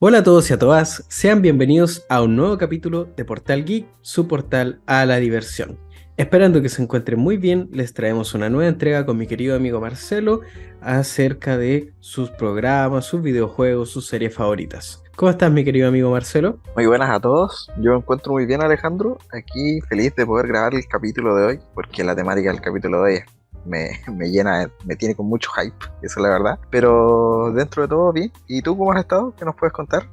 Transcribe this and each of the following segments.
Hola a todos y a todas, sean bienvenidos a un nuevo capítulo de Portal Geek, su portal a la diversión. Esperando que se encuentren muy bien, les traemos una nueva entrega con mi querido amigo Marcelo acerca de sus programas, sus videojuegos, sus series favoritas. ¿Cómo estás, mi querido amigo Marcelo? Muy buenas a todos, yo me encuentro muy bien, Alejandro, aquí feliz de poder grabar el capítulo de hoy, porque la temática del capítulo de hoy me llena, me tiene con mucho hype, eso es la verdad, pero dentro de todo bien. ¿Y tú cómo has estado? ¿Qué nos puedes contar?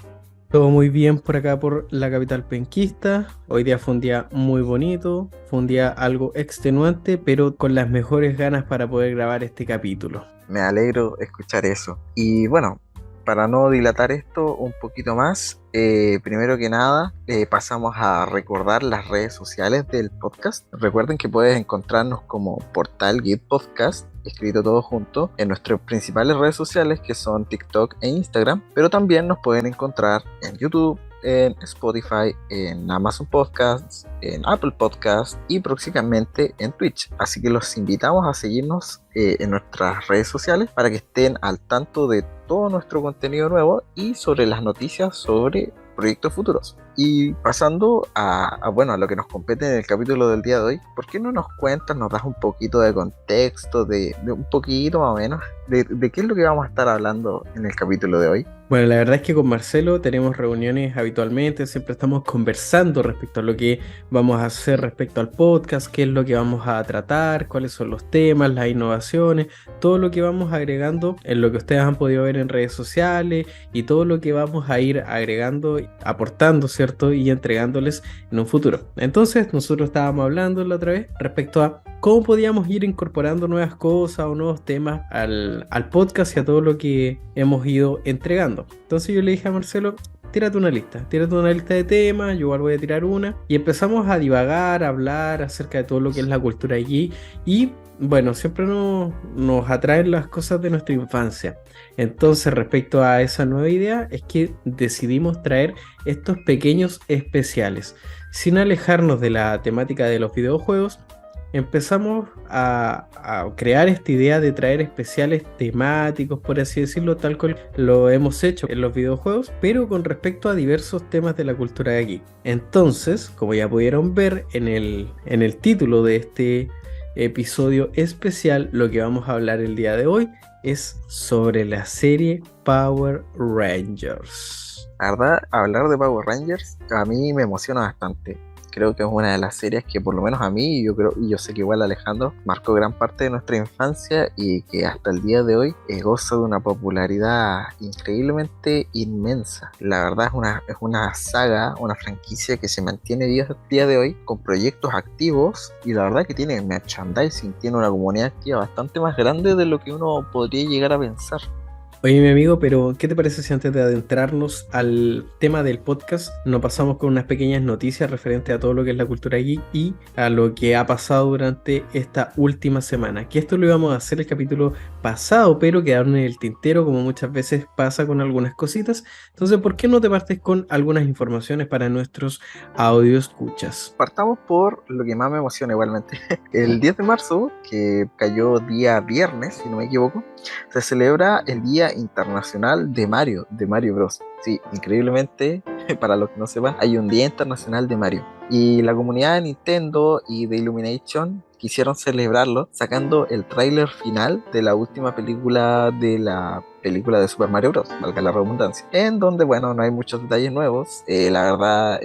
Todo muy bien por acá por la capital penquista. Hoy día fue un día muy bonito, fue un día algo extenuante, pero con las mejores ganas para poder grabar este capítulo. Me alegro escuchar eso. Y bueno, para no dilatar esto un poquito más, primero que nada, pasamos a recordar las redes sociales del podcast. Recuerden que puedes encontrarnos como Portal Geek Podcast, escrito todo junto, en nuestras principales redes sociales que son TikTok e Instagram, pero también nos pueden encontrar en YouTube, en Spotify, en Amazon Podcasts, en Apple Podcasts y próximamente en Twitch. Así que los invitamos a seguirnos en nuestras redes sociales para que estén al tanto de todo nuestro contenido nuevo y sobre las noticias sobre proyectos futuros. Y pasando a lo que nos compete en el capítulo del día de hoy, ¿por qué no nos cuentas, nos das un poquito de contexto, de un poquito más o menos, de qué es lo que vamos a estar hablando en el capítulo de hoy? Bueno, la verdad es que con Marcelo tenemos reuniones habitualmente, siempre estamos conversando respecto a lo que vamos a hacer respecto al podcast, qué es lo que vamos a tratar, cuáles son los temas, las innovaciones, todo lo que vamos agregando en lo que ustedes han podido ver en redes sociales y todo lo que vamos a ir agregando, aportando, ¿cierto? Y entregándoles en un futuro. Entonces, nosotros estábamos hablando la otra vez respecto a cómo podíamos ir incorporando nuevas cosas o nuevos temas al podcast y a todo lo que hemos ido entregando. Entonces yo le dije a Marcelo, tírate una lista de temas, yo igual voy a tirar una, y empezamos a divagar, a hablar acerca de todo lo que es la cultura allí, y bueno, siempre nos atraen las cosas de nuestra infancia. Entonces, respecto a esa nueva idea, es que decidimos traer estos pequeños especiales, sin alejarnos de la temática de los videojuegos. Empezamos a crear esta idea de traer especiales temáticos, por así decirlo, tal cual lo hemos hecho en los videojuegos, pero con respecto a diversos temas de la cultura de aquí. Entonces, como ya pudieron ver en el título de este episodio especial, lo que vamos a hablar el día de hoy es sobre la serie Power Rangers. La verdad, hablar de Power Rangers a mí me emociona bastante. Creo que es una de las series que por lo menos a mí, y yo sé que igual Alejandro, marcó gran parte de nuestra infancia y que hasta el día de hoy goza de una popularidad increíblemente inmensa. La verdad es una saga, una franquicia que se mantiene viva hasta el día de hoy con proyectos activos, y la verdad que tiene merchandising, tiene una comunidad activa bastante más grande de lo que uno podría llegar a pensar. Oye, mi amigo, pero ¿qué te parece si antes de adentrarnos al tema del podcast nos pasamos con unas pequeñas noticias referentes a todo lo que es la cultura geek y a lo que ha pasado durante esta última semana? Que esto lo íbamos a hacer el capítulo pasado, pero quedaron en el tintero, como muchas veces pasa con algunas cositas. Entonces, ¿por qué no te partes con algunas informaciones para nuestros audio escuchas? Partamos por lo que más me emociona igualmente. El 10 de marzo, que cayó día viernes, si no me equivoco, se celebra el Día Internacional de Mario Bros. Sí, increíblemente, para los que no sepan, hay un Día Internacional de Mario. Y la comunidad de Nintendo y de Illumination quisieron celebrarlo sacando el tráiler final de la última película de Super Mario Bros., valga la redundancia, en donde, bueno, no hay muchos detalles nuevos. La verdad,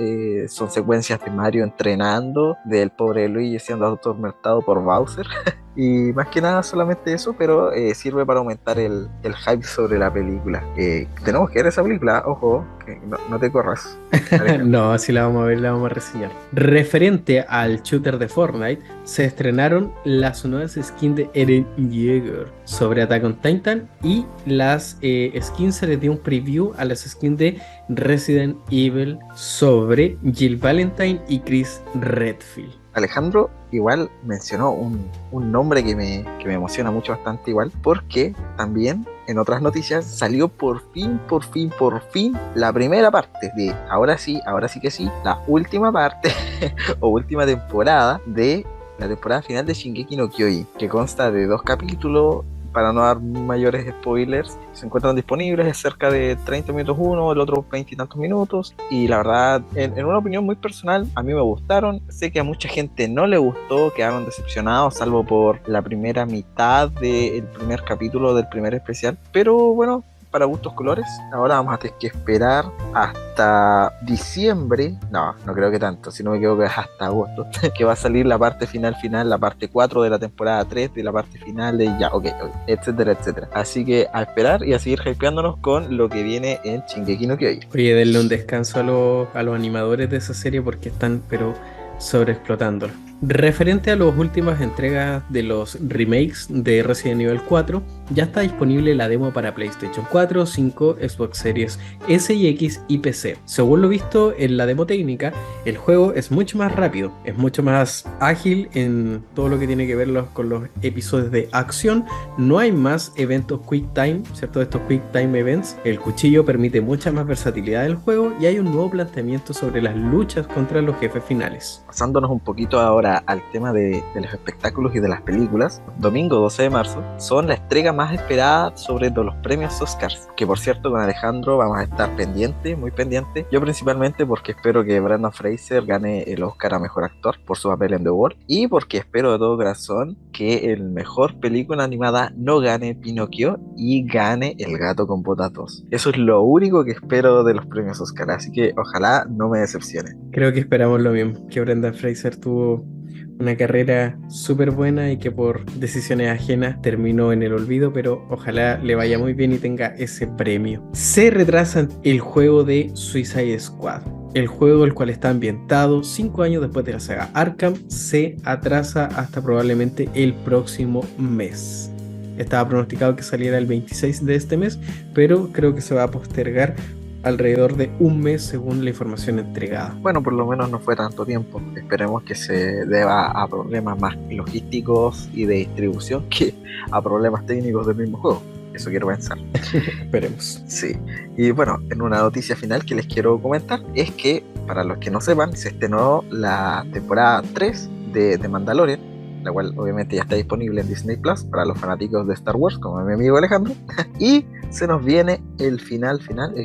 son secuencias de Mario entrenando, del pobre Luigi siendo atormentado por Bowser. Y más que nada solamente eso, pero sirve para aumentar el hype sobre la película. Tenemos que ver esa película, ojo, que no te corras, Alejandro. No, así la vamos a ver, la vamos a reseñar. Referente al shooter de Fortnite, se estrenaron las nuevas skins de Eren Yeager sobre Attack on Titan, y las skins se les dio un preview a las skins de Resident Evil sobre Jill Valentine y Chris Redfield. Alejandro igual mencionó un nombre que me emociona mucho bastante igual, porque también en otras noticias salió por fin la primera parte de, ahora sí que sí, la última parte o última temporada de la temporada final de Shingeki no Kyojin, que consta de 2 capítulos para no dar mayores spoilers, se encuentran disponibles, es cerca de 30 minutos uno, el otro 20 y tantos minutos, y la verdad, en una opinión muy personal, a mí me gustaron. Sé que a mucha gente no le gustó, quedaron decepcionados, salvo por la primera mitad del primer capítulo del primer especial, pero bueno, para gustos colores. Ahora vamos a tener que esperar hasta diciembre, no creo que tanto, si no me equivoco es hasta agosto, que va a salir la parte final, la parte 4 de la temporada 3, de la parte final de etcétera, etcétera. Así que a esperar y a seguir hypeándonos con lo que viene en Shingeki no Kyojin. Oye, denle un descanso a los animadores de esa serie porque están pero sobreexplotándolo. Referente a las últimas entregas de los remakes de Resident Evil 4, ya está disponible la demo para PlayStation 4, 5, Xbox Series S y X y PC. Según lo visto en la demo técnica, el juego es mucho más rápido, es mucho más ágil en todo lo que tiene que ver con los episodios de acción. No hay más eventos Quick Time, ¿cierto? Estos Quick Time Events. El cuchillo permite mucha más versatilidad del juego y hay un nuevo planteamiento sobre las luchas contra los jefes finales. Pasándonos un poquito ahora al tema de los espectáculos y de las películas, domingo 12 de marzo son la entrega más esperada sobre los premios Oscars, que por cierto con Alejandro vamos a estar muy pendiente, yo principalmente porque espero que Brendan Fraser gane el Oscar a Mejor Actor por su papel en The Wall, y porque espero de todo corazón que el mejor película animada no gane Pinocchio y gane El Gato con Botas 2. Eso es lo único que espero de los premios Oscar, así que ojalá no me decepcione. Creo que esperamos lo mismo, que Brendan Fraser tuvo una carrera súper buena y que por decisiones ajenas terminó en el olvido, pero ojalá le vaya muy bien y tenga ese premio. Se retrasa el juego de Suicide Squad. El juego, el cual está ambientado 5 años después de la saga Arkham, se atrasa hasta probablemente el próximo mes. Estaba pronosticado que saliera el 26 de este mes, pero creo que se va a postergar alrededor de un mes según la información entregada. Bueno, por lo menos no fue tanto tiempo. Esperemos que se deba a problemas más logísticos y de distribución que a problemas técnicos del mismo juego. Eso quiero pensar. Esperemos. Sí. Y bueno, en una noticia final que les quiero comentar es que, para los que no sepan, se estrenó la temporada 3 de Mandalorian, la cual obviamente ya está disponible en Disney Plus para los fanáticos de Star Wars, como mi amigo Alejandro. Y se nos viene el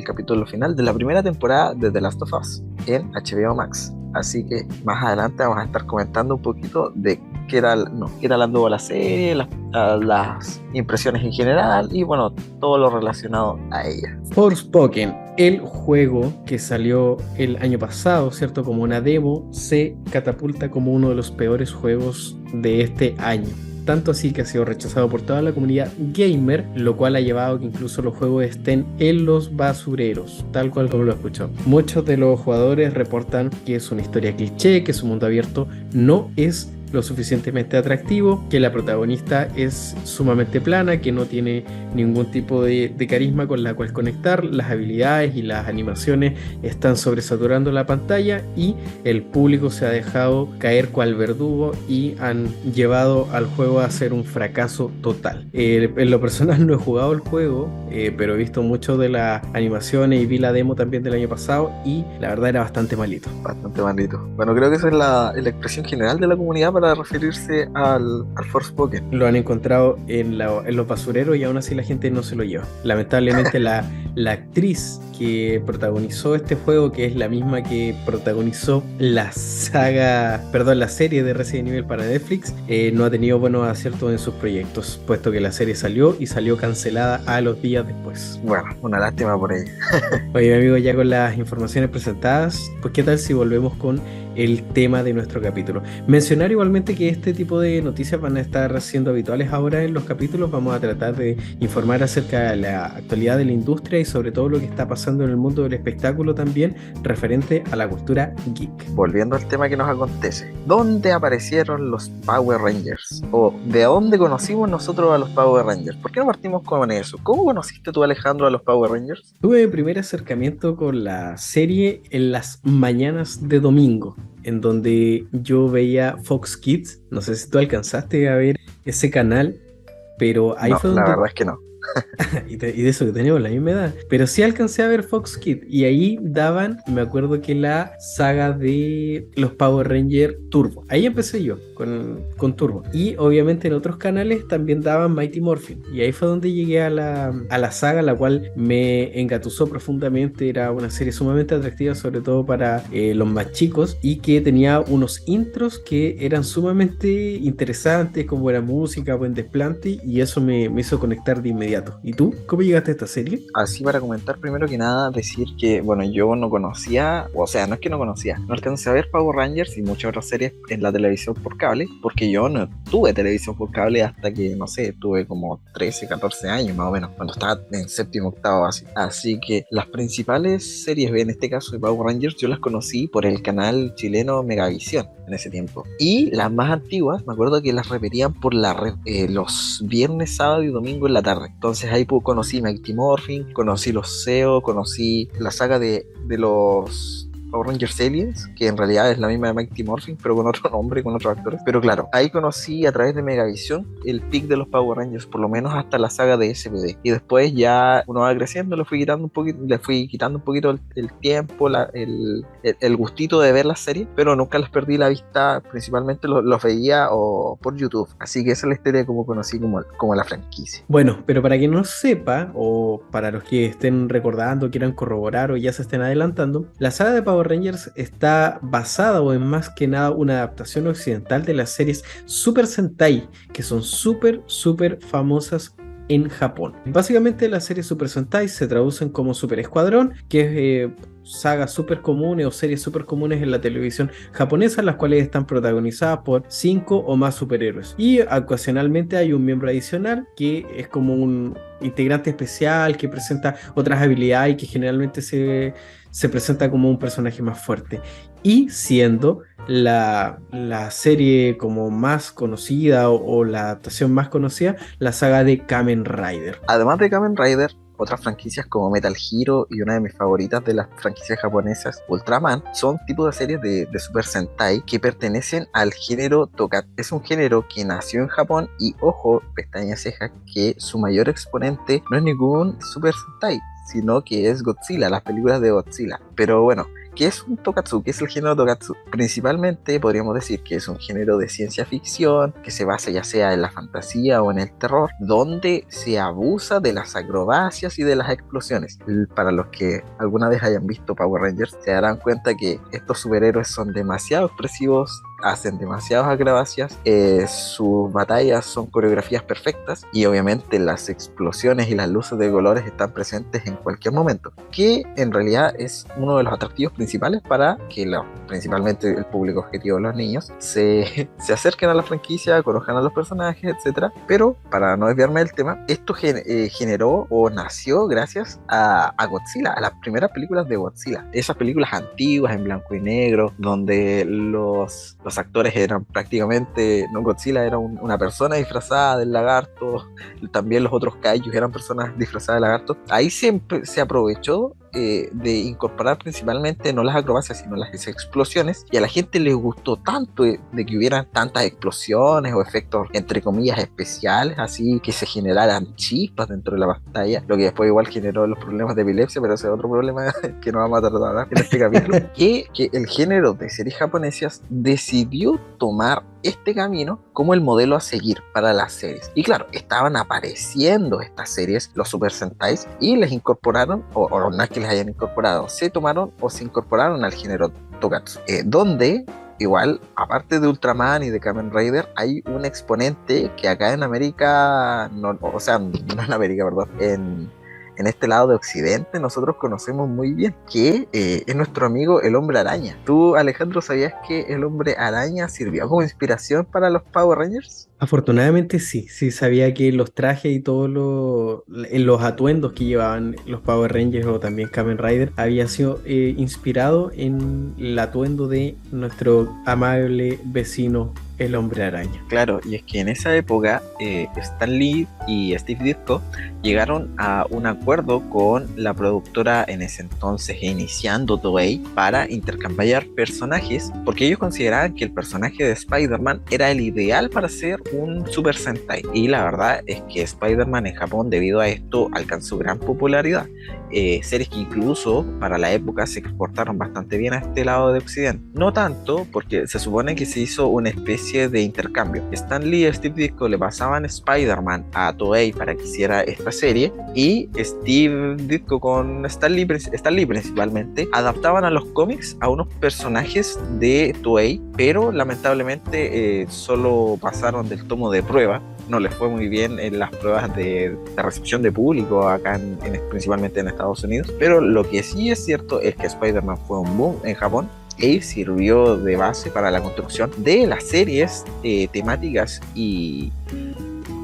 capítulo final de la primera temporada de The Last of Us en HBO Max. Así que más adelante vamos a estar comentando un poquito de qué tal anduvo la serie, las impresiones en general y bueno, todo lo relacionado a ella. Forspoken, el juego que salió el año pasado, ¿cierto? Como una demo, se catapulta como uno de los peores juegos de este año. Tanto así que ha sido rechazado por toda la comunidad gamer, lo cual ha llevado a que incluso los juegos estén en los basureros, tal cual como lo escuchó. Muchos de los jugadores reportan que es una historia cliché, que su mundo abierto no es lo suficientemente atractivo, que la protagonista es sumamente plana, que no tiene ningún tipo de carisma con la cual conectar, las habilidades y las animaciones están sobresaturando la pantalla y el público se ha dejado caer cual verdugo y han llevado al juego a ser un fracaso total. En lo personal no he jugado el juego, pero he visto mucho de las animaciones y vi la demo también del año pasado y la verdad era bastante malito. Bastante malito. Bueno, creo que esa es la expresión general de la comunidad para referirse al Forspoken. Lo han encontrado en los basureros y aún así la gente no se lo lleva. Lamentablemente la actriz que protagonizó este juego, que es la misma que protagonizó la serie de Resident Evil para Netflix, no ha tenido buenos aciertos en sus proyectos, puesto que la serie salió cancelada a los días después. Bueno, una lástima por ella. Oye, amigo, ya con las informaciones presentadas, pues qué tal si volvemos con el tema de nuestro capítulo. Mencionar igualmente que este tipo de noticias van a estar siendo habituales ahora en los capítulos. Vamos a tratar de informar acerca de la actualidad de la industria y sobre todo lo que está pasando en el mundo del espectáculo también referente a la cultura geek. Volviendo al tema que nos acontece, ¿dónde aparecieron los Power Rangers? ¿O de dónde conocimos nosotros a los Power Rangers? ¿Por qué no partimos con eso? ¿Cómo conociste tú, Alejandro, a los Power Rangers? Tuve mi primer acercamiento con la serie en las mañanas de domingo, en donde yo veía Fox Kids. No sé si tú alcanzaste a ver ese canal, pero ahí fue donde... La verdad es que no. y de eso que teníamos la misma edad. Pero sí alcancé a ver Fox Kids y ahí daban, me acuerdo que la saga de los Power Rangers Turbo. Ahí empecé yo con Turbo. Y obviamente en otros canales también daban Mighty Morphin. Y ahí fue donde llegué a la saga, la cual me engatusó profundamente. Era una serie sumamente atractiva, sobre todo para los más chicos, y que tenía unos intros que eran sumamente interesantes, con buena música, buen desplante, y eso me hizo conectar de inmediato. ¿Y tú? ¿Cómo llegaste a esta serie? Así para comentar, primero que nada, decir que, bueno, yo no conocía, o sea, no es que no conocía, no alcancé a ver Power Rangers y muchas otras series en la televisión por cable, porque yo no tuve televisión por cable hasta que, no sé, tuve como 13, 14 años más o menos, cuando estaba en séptimo, octavo, así. Así que las principales series, en este caso de Power Rangers, yo las conocí por el canal chileno Megavisión en ese tiempo. Y las más antiguas, me acuerdo que las repetían por la red los viernes, sábado y domingo en la tarde. Entonces ahí conocí Mighty Morphin, conocí los SEO, conocí la saga de los Power Rangers Aliens, que en realidad es la misma de Mighty Morphin, pero con otro nombre, con otros actores. Pero claro, ahí conocí a través de Megavisión el pick de los Power Rangers, por lo menos hasta la saga de SPD. Y después ya uno va creciendo, le fui quitando un poquito el tiempo, el gustito de ver las series, pero nunca les perdí la vista, principalmente los veía por YouTube. Así que esa es la historia de cómo conocí como la franquicia. Bueno, pero para quien no sepa, o para los que estén recordando, quieran corroborar o ya se estén adelantando, la saga de Power Rangers está basada, o en más que nada una adaptación occidental de las series Super Sentai, que son súper famosas en Japón. Básicamente las series Super Sentai se traducen como Super Escuadrón, que es sagas súper comunes o series súper comunes en la televisión japonesa, las cuales están protagonizadas por 5 o más superhéroes. Y ocasionalmente hay un miembro adicional que es como un integrante especial que presenta otras habilidades y que generalmente se presenta como un personaje más fuerte. Y siendo la serie como más conocida o la adaptación más conocida, la saga de Kamen Rider. Además de Kamen Rider, otras franquicias como Metal Hero y una de mis favoritas de las franquicias japonesas, Ultraman, son tipos de series de Super Sentai que pertenecen al género Tonkatsu. Es un género que nació en Japón y, ojo, pestaña ceja, que su mayor exponente no es ningún Super Sentai, sino que es Godzilla, las películas de Godzilla. Pero bueno, ¿qué es un Tonkatsu? ¿Qué es el género Tonkatsu? Principalmente podríamos decir que es un género de ciencia ficción que se basa ya sea en la fantasía o en el terror, donde se abusa de las acrobacias y de las explosiones. Para los que alguna vez hayan visto Power Rangers, se darán cuenta que estos superhéroes son demasiado expresivos, hacen demasiadas acrobacias, sus batallas son coreografías perfectas y obviamente las explosiones y las luces de colores están presentes en cualquier momento, que en realidad es uno de los atractivos principales para que principalmente el público objetivo de los niños se acerquen a la franquicia, conozcan a los personajes, etcétera. Pero para no desviarme del tema, esto generó o nació gracias a Godzilla, a las primeras películas de Godzilla, esas películas antiguas en blanco y negro, donde los actores eran prácticamente, no, Godzilla era una persona disfrazada del lagarto, también los otros kaijus eran personas disfrazadas de lagarto. Ahí se aprovechó de incorporar principalmente no las acrobacias sino las explosiones, y a la gente les gustó tanto de que hubieran tantas explosiones o efectos entre comillas especiales, así que se generaran chispas dentro de la pantalla, lo que después igual generó los problemas de epilepsia, pero ese es otro problema que no vamos a tratar en este capítulo. que el género de series japonesas decidió tomar este camino como el modelo a seguir para las series. Y claro, estaban apareciendo estas series, los Super Sentais, y les incorporaron, o no es que les hayan incorporado, se tomaron o se incorporaron al género Tonkatsu, donde igual, aparte de Ultraman y de Kamen Rider, hay un exponente que acá en América, no en América, perdón, en este lado de Occidente nosotros conocemos muy bien, que es nuestro amigo el Hombre Araña. ¿Tú, Alejandro, sabías que el Hombre Araña sirvió como inspiración para los Power Rangers? Afortunadamente sí sabía que los trajes y todos los atuendos que llevaban los Power Rangers o también Kamen Rider había sido inspirado en el atuendo de nuestro amable vecino el Hombre Araña. Claro, y es que en esa época Stan Lee y Steve Ditko llegaron a un acuerdo con la productora en ese entonces iniciando Toei para intercambiar personajes, porque ellos consideraban que el personaje de Spider-Man era el ideal para ser un Super Sentai. Y la verdad es que Spider-Man en Japón, debido a esto, alcanzó gran popularidad. Series que incluso para la época se exportaron bastante bien a este lado de Occidente. No tanto, porque se supone que se hizo una especie de intercambio. Stan Lee y Steve Ditko le pasaban Spider-Man a Toei para que hiciera esta serie, y Steve Ditko con Stan Lee principalmente adaptaban a los cómics a unos personajes de Toei, pero lamentablemente solo pasaron del tomo de prueba. No les fue muy bien en las pruebas de recepción de público acá principalmente en Estados Unidos, pero lo que sí es cierto es que Spider-Man fue un boom en Japón y sirvió de base para la construcción de las series temáticas y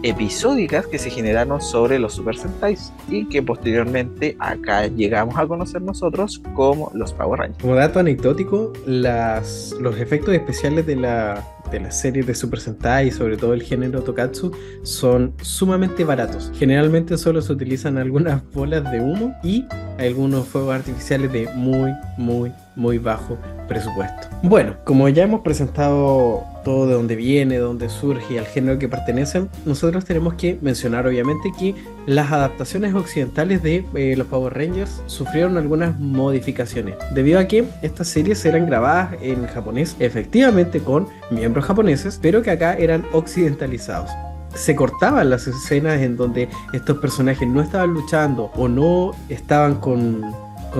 episódicas que se generaron sobre los Super Sentais y que posteriormente acá llegamos a conocer nosotros como los Power Rangers. Como dato anecdótico, los efectos especiales de la serie de Super Sentai y sobre todo el género Tokatsu son sumamente baratos. Generalmente solo se utilizan algunas bolas de humo y algunos fuegos artificiales de muy bajo presupuesto. Bueno, como ya hemos presentado todo de dónde viene, de dónde surge y al género que pertenecen, nosotros tenemos que mencionar obviamente que las adaptaciones occidentales de los Power Rangers sufrieron algunas modificaciones debido a que estas series eran grabadas en japonés, efectivamente con miembros japoneses, pero que acá eran occidentalizados. Se cortaban las escenas en donde estos personajes no estaban luchando o no estaban con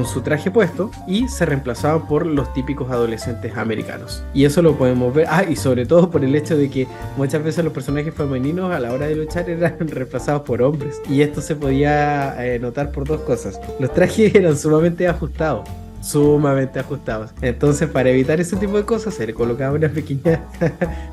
su traje puesto y se reemplazaban por los típicos adolescentes americanos. Y eso lo podemos ver, y sobre todo por el hecho de que muchas veces los personajes femeninos a la hora de luchar eran reemplazados por hombres. Y esto se podía notar por dos cosas. Los trajes eran sumamente ajustados. Entonces, para evitar ese tipo de cosas, se le colocaba una pequeña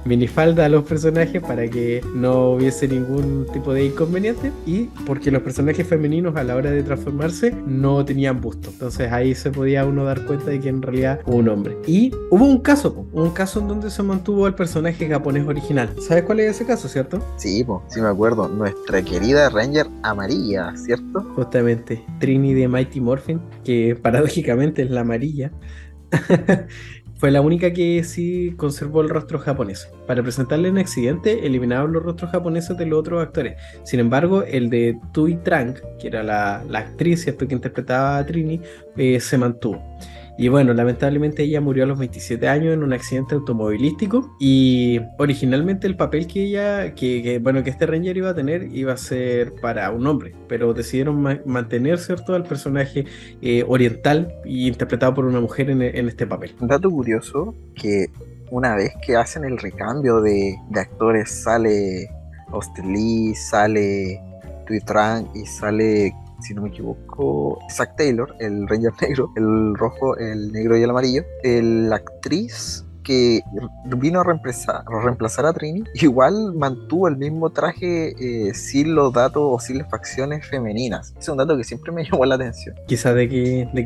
minifalda a los personajes para que no hubiese ningún tipo de inconveniente, y porque los personajes femeninos a la hora de transformarse no tenían busto. Entonces ahí se podía uno dar cuenta de que en realidad hubo un hombre. Y hubo un caso en donde se mantuvo el personaje japonés original. ¿Sabes cuál es ese caso, cierto? Sí, sí me acuerdo. Nuestra querida Ranger amarilla, ¿cierto? Justamente, Trini de Mighty Morphin, que paradójicamente es la amarilla, fue la única que sí conservó el rostro japonés. Para presentarle en accidente, eliminaron los rostros japoneses de los otros actores. Sin embargo, el de Tui Trang, que era la actriz, ¿cierto?, que interpretaba a Trini, se mantuvo. Y bueno, lamentablemente ella murió a los 27 años en un accidente automovilístico, y originalmente el papel que este Ranger iba a tener iba a ser para un hombre, pero decidieron mantener, ¿cierto?, al personaje oriental y interpretado por una mujer en este papel. Un dato curioso, que una vez que hacen el recambio de actores, sale Austin Lee, sale Tui Trang y sale, si no me equivoco, Zack Taylor, el Ranger negro, el rojo, el negro y el amarillo. La actriz que vino a reemplazar a Trini igual mantuvo el mismo traje sin los datos o sin las facciones femeninas. Es un dato que siempre me llamó la atención. Quizás de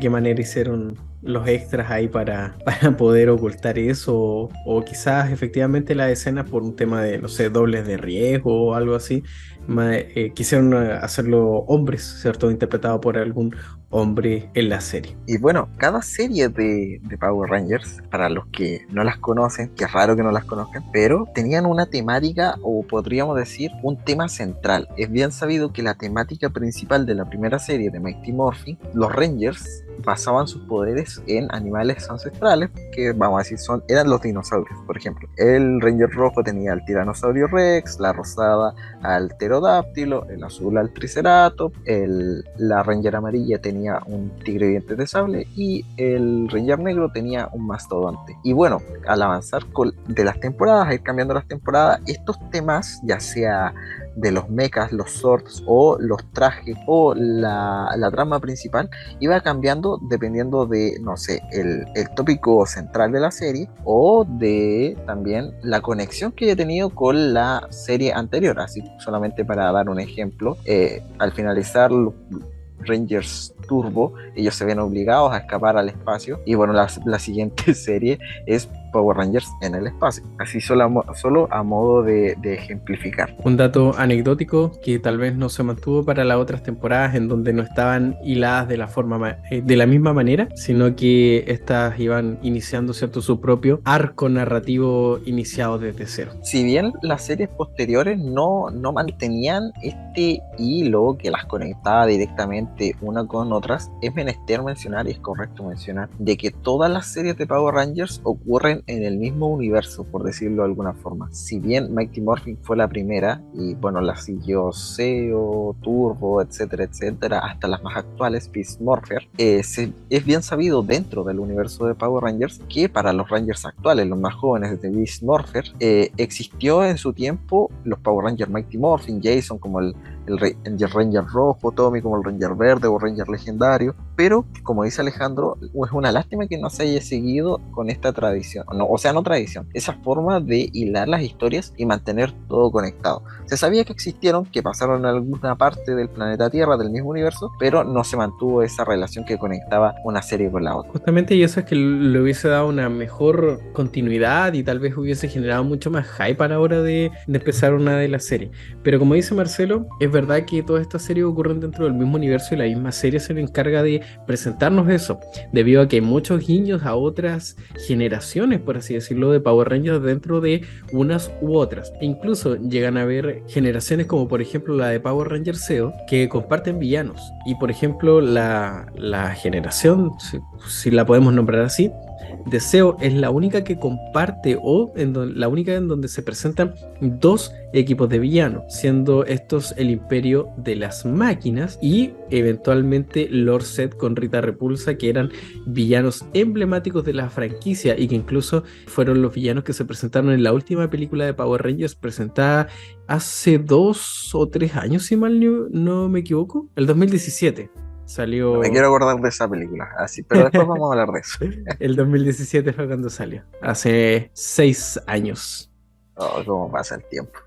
qué manera hicieron los extras ahí para poder ocultar eso, o quizás efectivamente la escena por un tema de, no sé, dobles de riesgo o algo así, quisieron hacerlo hombres, ¿cierto?, interpretado por algún hombre en la serie. Y bueno, cada serie de Power Rangers, para los que no las conocen, que es raro que no las conozcan, pero tenían una temática, o podríamos decir un tema central. Es bien sabido que la temática principal de la primera serie de Mighty Morphin, los Rangers basaban sus poderes en animales ancestrales, que vamos a decir eran los dinosaurios. Por ejemplo, el Ranger rojo tenía al Tiranosaurio Rex, la rosada al Pterodáctilo, el azul al Triceratops, la Ranger amarilla tenía un tigre dientes de sable y el Ranger negro tenía un mastodonte. Y bueno, al avanzar de las temporadas, a ir cambiando las temporadas, estos temas, ya sea de los mechas, los swords o los trajes o la trama principal, iba cambiando dependiendo de, no sé, el tópico central de la serie, o de también la conexión que haya tenido con la serie anterior. Así, solamente para dar un ejemplo, al finalizar Rangers Turbo, ellos se ven obligados a escapar al espacio, y bueno, la siguiente serie es Power Rangers en el espacio. Así solo a modo de ejemplificar. Un dato anecdótico que tal vez no se mantuvo para las otras temporadas en donde no estaban hiladas de la misma manera, sino que estas iban iniciando, ¿cierto?, su propio arco narrativo iniciado desde cero. Si bien las series posteriores no mantenían este hilo que las conectaba directamente una con otras, es menester mencionar, y es correcto mencionar, de que todas las series de Power Rangers ocurren en el mismo universo, por decirlo de alguna forma. Si bien Mighty Morphin fue la primera, y bueno, la siguió Zeo, Turbo, etcétera, etcétera, hasta las más actuales, Beast Morpher, es bien sabido dentro del universo de Power Rangers que para los Rangers actuales, los más jóvenes de Beast Morpher, existió en su tiempo los Power Rangers Mighty Morphin, Jason como el Ranger rojo, Tommy como el Ranger verde o Ranger legendario, pero como dice Alejandro, es una lástima que no se haya seguido con esta tradición, no tradición, esa forma de hilar las historias y mantener todo conectado. Se sabía que existieron, que pasaron en alguna parte del planeta Tierra, del mismo universo, pero no se mantuvo esa relación que conectaba una serie con la otra. Justamente, y eso es que le hubiese dado una mejor continuidad y tal vez hubiese generado mucho más hype a la hora de empezar una de las series. Pero como dice Marcelo, es verdad que todas estas series ocurren dentro del mismo universo y la misma serie se le encarga de presentarnos eso, debido a que hay muchos guiños a otras generaciones, por así decirlo, de Power Rangers dentro de unas u otras. E incluso llegan a haber generaciones como por ejemplo la de Power Rangers Zeo, que comparten villanos. Y por ejemplo la generación, si la podemos nombrar así, de Zeo es la única que comparte la única en donde se presentan dos equipos de villanos, siendo estos el Imperio de las Máquinas y eventualmente Lord Zed con Rita Repulsa, que eran villanos emblemáticos de la franquicia y que incluso fueron los villanos que se presentaron en la última película de Power Rangers presentada hace 2 o 3 años, si mal no me equivoco, el 2017. No Salió. me quiero acordar de esa película, así, pero después vamos a hablar de eso. El 2017 fue cuando salió, hace 6 años. Oh, cómo pasa el tiempo.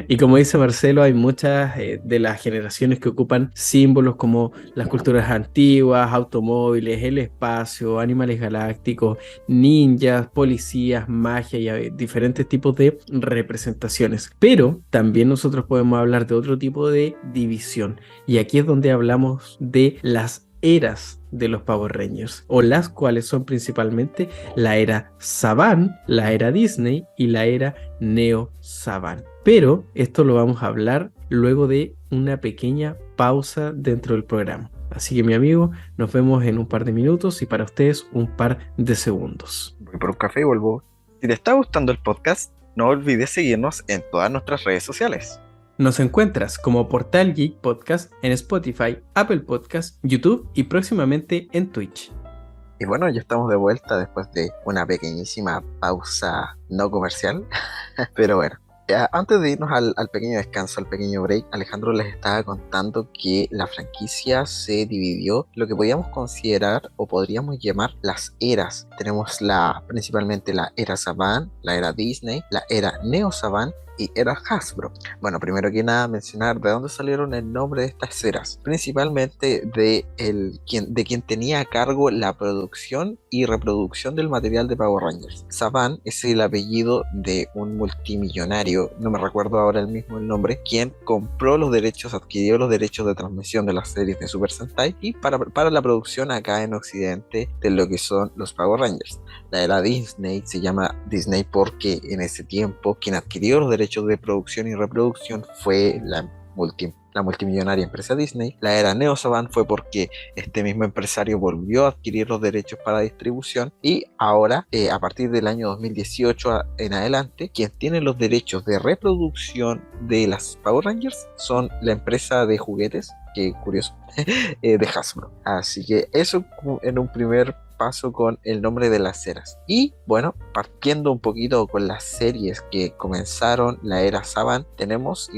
Y como dice Marcelo, hay muchas de las generaciones que ocupan símbolos como las culturas antiguas, automóviles, el espacio, animales galácticos, ninjas, policías, magia y diferentes tipos de representaciones. Pero también nosotros podemos hablar de otro tipo de división. Y aquí es donde hablamos de las eras de los Power Rangers, o las cuales son principalmente la era Saban, la era Disney y la era Neo Saban. Pero esto lo vamos a hablar luego de una pequeña pausa dentro del programa. Así que mi amigo, nos vemos en un par de minutos y para ustedes un par de segundos. Voy por un café y vuelvo. Si te está gustando el podcast, no olvides seguirnos en todas nuestras redes sociales. Nos encuentras como Portal Geek Podcast en Spotify, Apple Podcast, YouTube y próximamente en Twitch. Y bueno, ya estamos de vuelta después de una pequeñísima pausa no comercial. Pero bueno, antes de irnos al pequeño descanso, al pequeño break, Alejandro les estaba contando que la franquicia se dividió lo que podríamos considerar o podríamos llamar las eras. Tenemos principalmente la era Saban, la era Disney, la era Neo Saban y era Hasbro. Bueno, primero que nada mencionar de dónde salieron el nombre de estas eras, principalmente de quien tenía a cargo la producción y reproducción del material de Power Rangers. Saban es el apellido de un multimillonario, no me recuerdo ahora el nombre, quien compró los derechos, adquirió los derechos de transmisión de las series de Super Sentai y para la producción acá en Occidente de lo que son los Power Rangers. La era Disney se llama Disney porque en ese tiempo quien adquirió los derechos de producción y reproducción fue la multimillonaria empresa Disney. La era Neo Saban fue porque este mismo empresario volvió a adquirir los derechos para distribución y ahora, a partir del año 2018 en adelante, quien tiene los derechos de reproducción de las Power Rangers son la empresa de juguetes, que curioso, de Hasbro. Así que eso en un primer paso con el nombre de las eras. Y bueno, partiendo un poquito con las series que comenzaron la era Saban, tenemos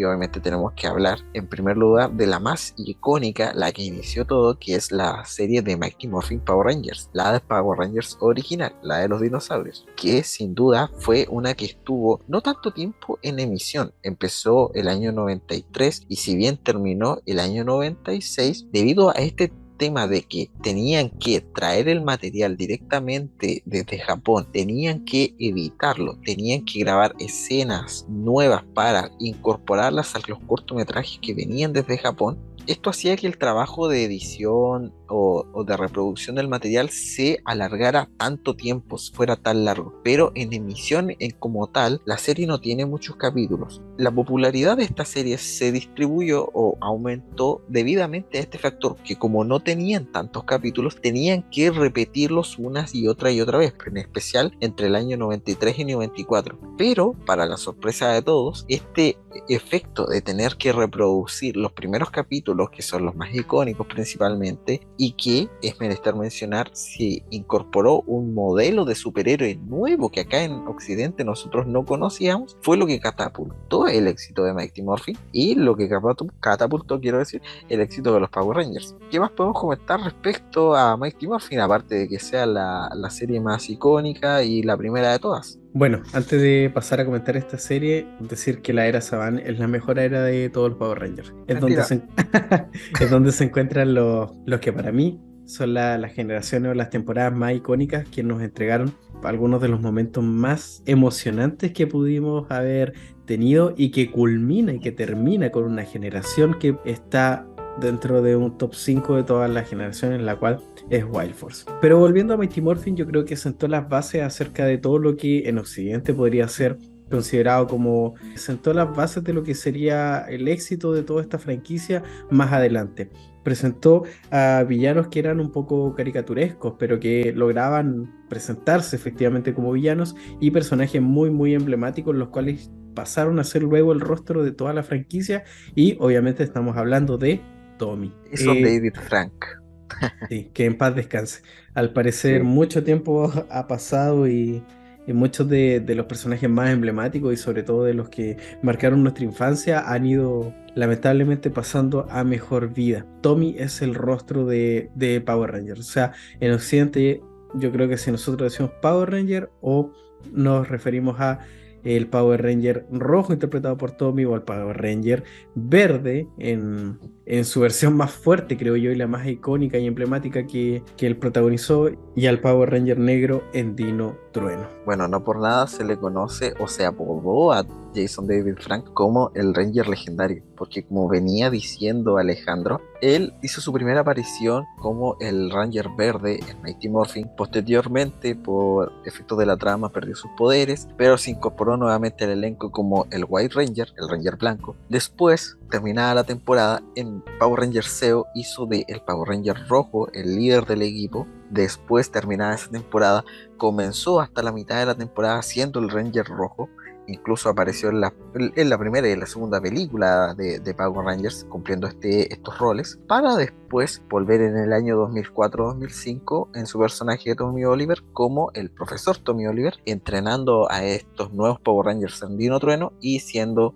que hablar en primer lugar de la más icónica, la que inició todo, que es la serie de Mighty Morphin Power Rangers, la de Power Rangers original, la de los dinosaurios, que sin duda fue una que estuvo no tanto tiempo en emisión. Empezó el año 93 y si bien terminó el año 96, debido a este tema de que tenían que traer el material directamente desde Japón, tenían que editarlo, tenían que grabar escenas nuevas para incorporarlas a los cortometrajes que venían desde Japón. Esto hacía que el trabajo de edición o de reproducción del material se alargara tanto tiempo, fuera tan largo. Pero en emisión como tal, la serie no tiene muchos capítulos. La popularidad de esta serie se distribuyó o aumentó debidamente a este factor, que como no tenían tantos capítulos, tenían que repetirlos unas y otra vez, en especial entre el año 93 y 94. Pero, para la sorpresa de todos, este efecto de tener que reproducir los primeros capítulos, que son los más icónicos principalmente, y que, es menester mencionar, se incorporó un modelo de superhéroe nuevo que acá en Occidente nosotros no conocíamos, fue lo que catapultó el éxito de Mighty Morphin y lo que catapultó, quiero decir, el éxito de los Power Rangers. ¿Qué más podemos comentar respecto a Mighty Morphin, aparte de que sea la serie más icónica y la primera de todas? Bueno, antes de pasar a comentar esta serie, decir que la era Saban es la mejor era de todos los Power Rangers. Mentira. Es donde se encuentran los que para mí son las generaciones o las temporadas más icónicas que nos entregaron algunos de los momentos más emocionantes que pudimos haber tenido y que culmina y que termina con una generación que está dentro de un top 5 de todas las generaciones, en la cual es Wild Force. Pero volviendo a Mighty Morphin, yo creo que sentó las bases acerca de todo lo que en Occidente podría ser considerado como, sentó las bases de lo que sería el éxito de toda esta franquicia más adelante. Presentó a villanos que eran un poco caricaturescos, pero que lograban presentarse efectivamente como villanos, y personajes muy emblemáticos, los cuales pasaron a ser luego el rostro de toda la franquicia, y obviamente estamos hablando de Tommy. Jason David Frank. Sí, que en paz descanse. Al parecer, Sí. mucho tiempo ha pasado y muchos de los personajes más emblemáticos y sobre todo de los que marcaron nuestra infancia han ido lamentablemente pasando a mejor vida. Tommy es el rostro de Power Rangers. O sea, en Occidente yo creo que si nosotros decimos Power Ranger o nos referimos a el Power Ranger rojo interpretado por Tommy o el Power Ranger verde en su versión más fuerte, creo yo, y la más icónica y emblemática que él protagonizó, y al Power Ranger negro en Dino Trueno. Bueno, no por nada se le conoce o se apodó a Jason David Frank como el Ranger legendario, porque como venía diciendo Alejandro, él hizo su primera aparición como el Ranger verde en Mighty Morphin. Posteriormente, por efectos de la trama, perdió sus poderes, pero se incorporó nuevamente al elenco como el White Ranger, el Ranger blanco. Después, terminada la temporada, en Power Ranger Zeo hizo de el Power Ranger rojo el líder del equipo. Después, terminada esa temporada, comenzó hasta la mitad de la temporada siendo el Ranger rojo. Incluso apareció en la primera y en la segunda película de Power Rangers cumpliendo estos roles, para después volver en el año 2004-2005 en su personaje de Tommy Oliver como el profesor Tommy Oliver, entrenando a estos nuevos Power Rangers en Dino Trueno y siendo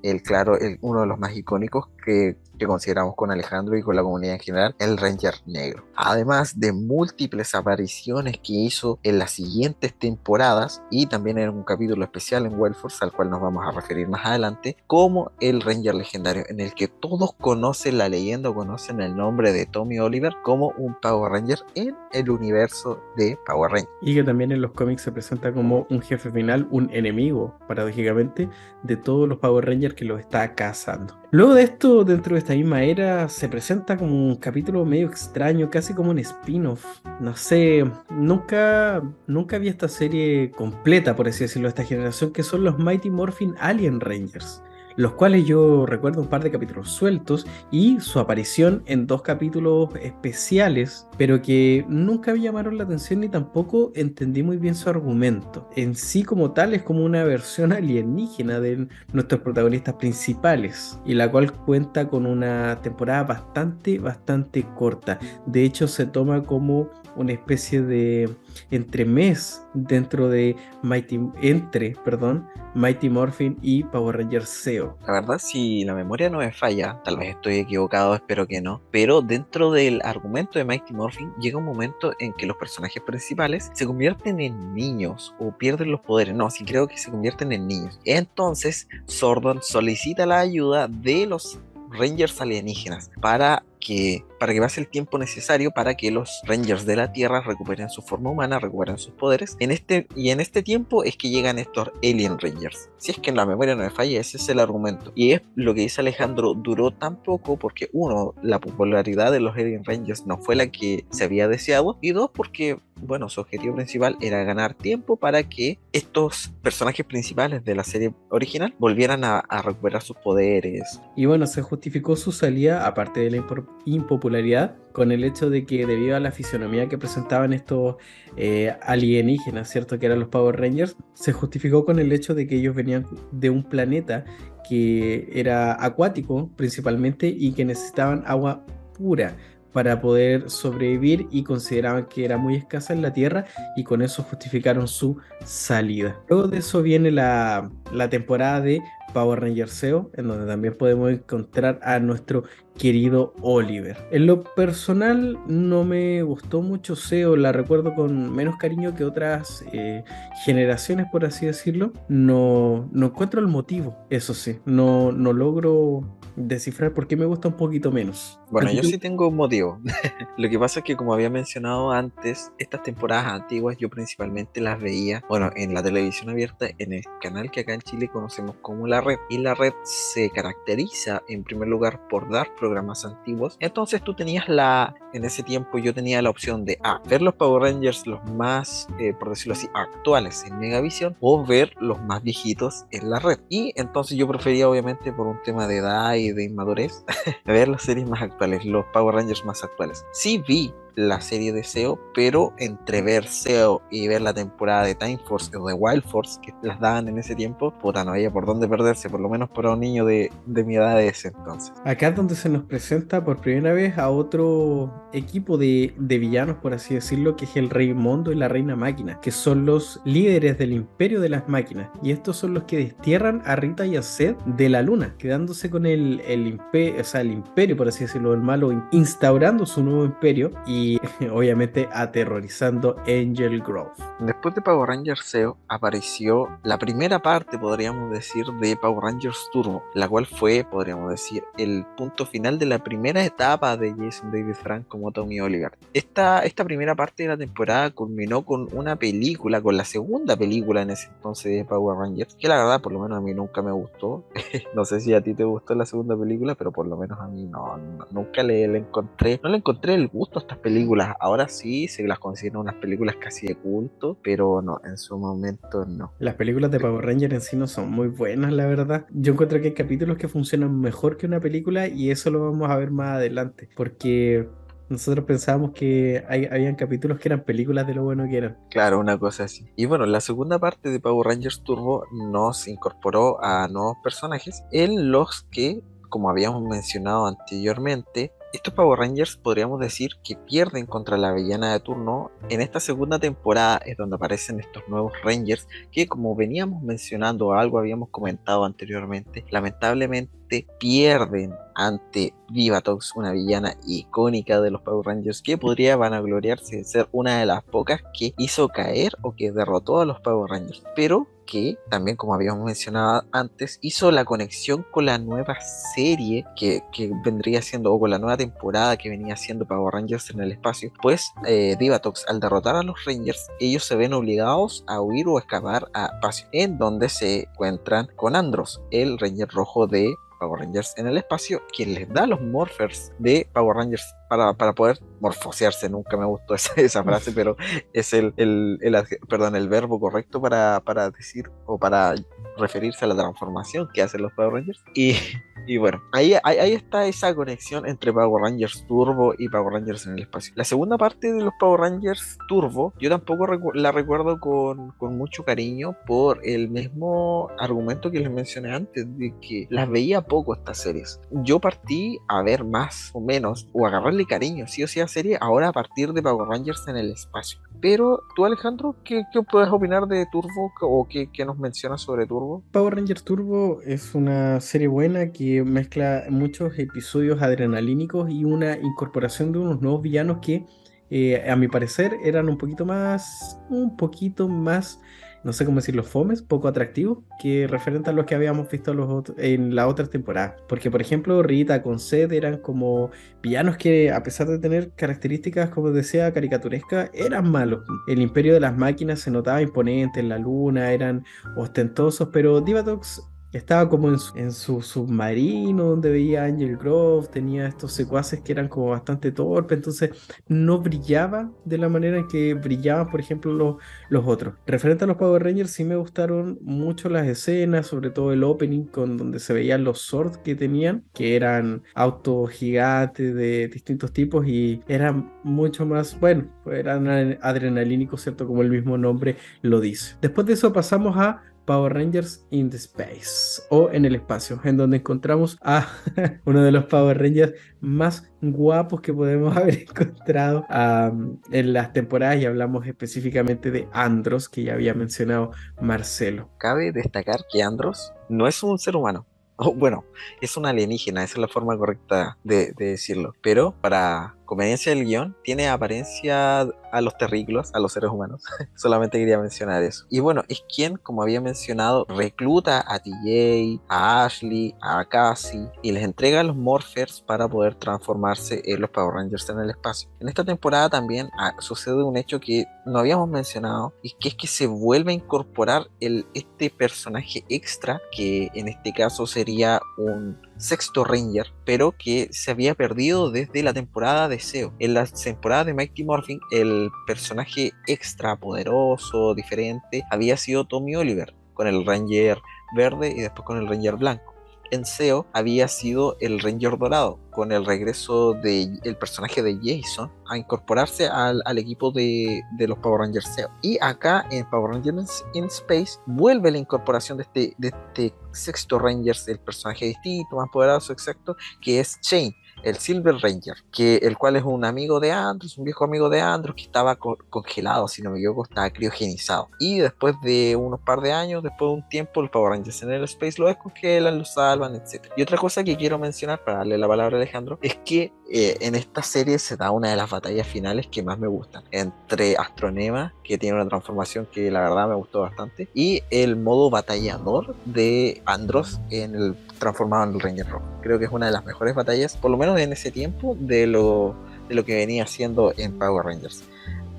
uno de los más icónicos que consideramos con Alejandro y con la comunidad en general, el Ranger negro. Además de múltiples apariciones que hizo en las siguientes temporadas y también en un capítulo especial en Wild Force, al cual nos vamos a referir más adelante, como el Ranger legendario, en el que todos conocen la leyenda o conocen el nombre de Tommy Oliver como un Power Ranger en el universo de Power Rangers. Y que también en los cómics se presenta como un jefe final, un enemigo, paradójicamente, de todos los Power Rangers que los está cazando. Luego de esto, dentro de esta misma era, se presenta como un capítulo medio extraño, casi como un spin-off. No sé, nunca vi esta serie completa, por así decirlo, de esta generación, que son los Mighty Morphin Alien Rangers, los cuales yo recuerdo un par de capítulos sueltos y su aparición en 2 capítulos especiales, pero que nunca me llamaron la atención ni tampoco entendí muy bien su argumento. En sí como tal es como una versión alienígena de nuestros protagonistas principales, y la cual cuenta con una temporada bastante corta. De hecho se toma como una especie de entremés dentro de Mighty Morphin y Power Rangers Zeo. La verdad, si la memoria no me falla, tal vez estoy equivocado, espero que no, pero dentro del argumento de Mighty Morphin llega un momento en que los personajes principales se convierten en niños o pierden los poderes. No, sí creo que se convierten en niños. Entonces, Zordon solicita la ayuda de los Rangers alienígenas para para que pase el tiempo necesario para que los Rangers de la Tierra recuperen su forma humana, recuperen sus poderes. En este tiempo es que llegan estos Alien Rangers. Si es que en la memoria no me falla, ese es el argumento. Y es lo que dice Alejandro, duró tan poco porque uno, la popularidad de los Alien Rangers no fue la que se había deseado, y dos, porque bueno, su objetivo principal era ganar tiempo para que estos personajes principales de la serie original volvieran a recuperar sus poderes. Y bueno, se justificó su salida, aparte de la impopularidad, con el hecho de que debido a la fisionomía que presentaban estos alienígenas, ¿cierto? Que eran los Power Rangers, se justificó con el hecho de que ellos venían de un planeta que era acuático principalmente y que necesitaban agua pura para poder sobrevivir, y consideraban que era muy escasa en la Tierra, y con eso justificaron su salida. Luego de eso viene la temporada de Power Rangers SEO, en donde también podemos encontrar a nuestro querido Oliver. En lo personal no me gustó mucho SEO, la recuerdo con menos cariño que otras generaciones, por así decirlo. No encuentro el motivo, eso sí, no logro descifrar por qué me gusta un poquito menos. ¿A Bueno, ti yo te sí tengo un motivo. Lo que pasa es que, como había mencionado antes, estas temporadas antiguas yo principalmente las veía, bueno, en la televisión abierta, en el canal que acá en Chile conocemos como La Red. Y La Red se caracteriza en primer lugar por dar programas antiguos. Entonces tú tenías en ese tiempo yo tenía la opción de ver los Power Rangers los más, por decirlo así, actuales en Megavisión, o ver los más viejitos en La Red. Y entonces yo prefería, obviamente, por un tema de edad y de inmadurez, ver las series más actuales, los Power Rangers más actuales. Sí vi la serie de SEO, pero entre ver SEO y ver la temporada de Time Force o de Wild Force que las daban en ese tiempo, puta, no había por dónde perderse, por lo menos para un niño de mi edad de ese entonces. Acá es donde se nos presenta por primera vez a otro equipo de villanos, por así decirlo, que es el Rey Mondo y la Reina Máquina, que son los líderes del Imperio de las Máquinas. Y estos son los que destierran a Rita y a Zed de la Luna, quedándose con el imperio, por así decirlo, del malo, instaurando su nuevo imperio y obviamente aterrorizando Angel Grove. Después de Power Rangers SEO apareció la primera parte, podríamos decir, de Power Rangers Turbo, la cual fue, podríamos decir, el punto final de la primera etapa de Jason David Frank como Tommy Oliver. Esta primera parte de la temporada culminó con una película, con la segunda película en ese entonces de Power Rangers, que la verdad por lo menos a mí nunca me gustó. No sé si a ti te gustó la segunda película, pero por lo menos a mí nunca no le encontré el gusto a estas películas. Ahora sí se las considero unas películas casi de culto, pero no, en su momento no. Las películas de Power Rangers en sí no son muy buenas, la verdad. Yo encuentro que hay capítulos que funcionan mejor que una película, y eso lo vamos a ver más adelante, porque nosotros pensábamos que habían capítulos que eran películas de lo bueno que eran. Claro, una cosa así. Y bueno, la segunda parte de Power Rangers Turbo nos incorporó a nuevos personajes en los que, como habíamos mencionado anteriormente, estos Power Rangers podríamos decir que pierden contra la villana de turno. En esta segunda temporada es donde aparecen estos nuevos Rangers que, como veníamos mencionando, algo habíamos comentado anteriormente, lamentablemente pierden ante Divatox, una villana icónica de los Power Rangers que podría vanagloriarse de ser una de las pocas que hizo caer o que derrotó a los Power Rangers, pero que también, como habíamos mencionado antes, hizo la conexión con la nueva serie que vendría siendo, o con la nueva temporada que venía siendo Power Rangers en el espacio. Pues Divatox, al derrotar a los Rangers, ellos se ven obligados a huir o escapar a espacio, en donde se encuentran con Andros, el Ranger rojo de Power Rangers en el espacio, quien les da los morphers de Power Rangers para poder morfosearse. Nunca me gustó esa frase, pero es el verbo correcto para decir o para referirse a la transformación que hacen los Power Rangers. Y bueno, ahí está esa conexión entre Power Rangers Turbo y Power Rangers en el espacio. La segunda parte de los Power Rangers Turbo, yo tampoco la recuerdo con mucho cariño, por el mismo argumento que les mencioné antes, de que las veía poco estas series. Yo partí a ver más o menos, o agarrarle cariño, sí o sí, a serie, ahora a partir de Power Rangers en el espacio. Pero tú, Alejandro, ¿qué puedes opinar de Turbo, o qué nos mencionas sobre Turbo? Power Rangers Turbo es una serie buena que mezcla muchos episodios adrenalínicos y una incorporación de unos nuevos villanos que, a mi parecer, eran un poquito más no sé cómo decirlo, fomes, poco atractivos, que referente a los que habíamos visto en la otra temporada. Porque, por ejemplo, Rita con Zed eran como villanos que, a pesar de tener características, como decía, caricaturescas, eran malos. El Imperio de las Máquinas se notaba imponente en la luna, eran ostentosos, pero Divatox estaba como en su submarino donde veía a Angel Grove, tenía estos secuaces que eran como bastante torpes, entonces no brillaba de la manera en que brillaban, por ejemplo, los otros. Referente a los Power Rangers, sí me gustaron mucho las escenas, sobre todo el opening con donde se veían los swords que tenían, que eran autos gigantes de distintos tipos y eran mucho más, bueno, eran adrenalínicos, ¿cierto? Como el mismo nombre lo dice. Después de eso pasamos a Power Rangers in the Space o en el espacio, en donde encontramos a uno de los Power Rangers más guapos que podemos haber encontrado en las temporadas y hablamos específicamente de Andros, que ya había mencionado Marcelo. Cabe destacar que Andros no es un ser humano. O, bueno, es un alienígena, esa es la forma correcta de decirlo. Pero para conveniencia del guión, tiene apariencia a los terrícolas, a los seres humanos. Solamente quería mencionar eso. Y bueno, es quien, como había mencionado, recluta a TJ, a Ashley, a Cassie y les entrega los Morphers para poder transformarse en los Power Rangers en el espacio. En esta temporada también sucede un hecho que no habíamos mencionado, y que es que se vuelve a incorporar este personaje extra, que en este caso sería un sexto Ranger, pero que se había perdido desde la temporada de SEO. En la temporada de Mighty Morphin, el personaje extra poderoso, diferente, había sido Tommy Oliver, con el Ranger verde y después con el Ranger blanco. En SEO había sido el Ranger dorado, con el regreso del personaje de Jason a incorporarse al equipo de los Power Rangers SEO. Y acá en Power Rangers in Space vuelve la incorporación de este sexto Ranger, el personaje distinto, más poderoso, exacto, que es Shane, el Silver Ranger, el cual es un amigo de Andros, un viejo amigo de Andros que estaba congelado, si no me equivoco, estaba criogenizado. Y después de unos par de años, después de un tiempo, los Power Rangers en el Space lo descongelan, lo salvan, etc. Y otra cosa que quiero mencionar, para darle la palabra a Alejandro, es que en esta serie se da una de las batallas finales que más me gustan, entre Astronema, que tiene una transformación que la verdad me gustó bastante, y el modo batallador de Andros transformado en el Ranger Rojo. Creo que es una de las mejores batallas, por lo menos en ese tiempo, de lo que venía haciendo en Power Rangers.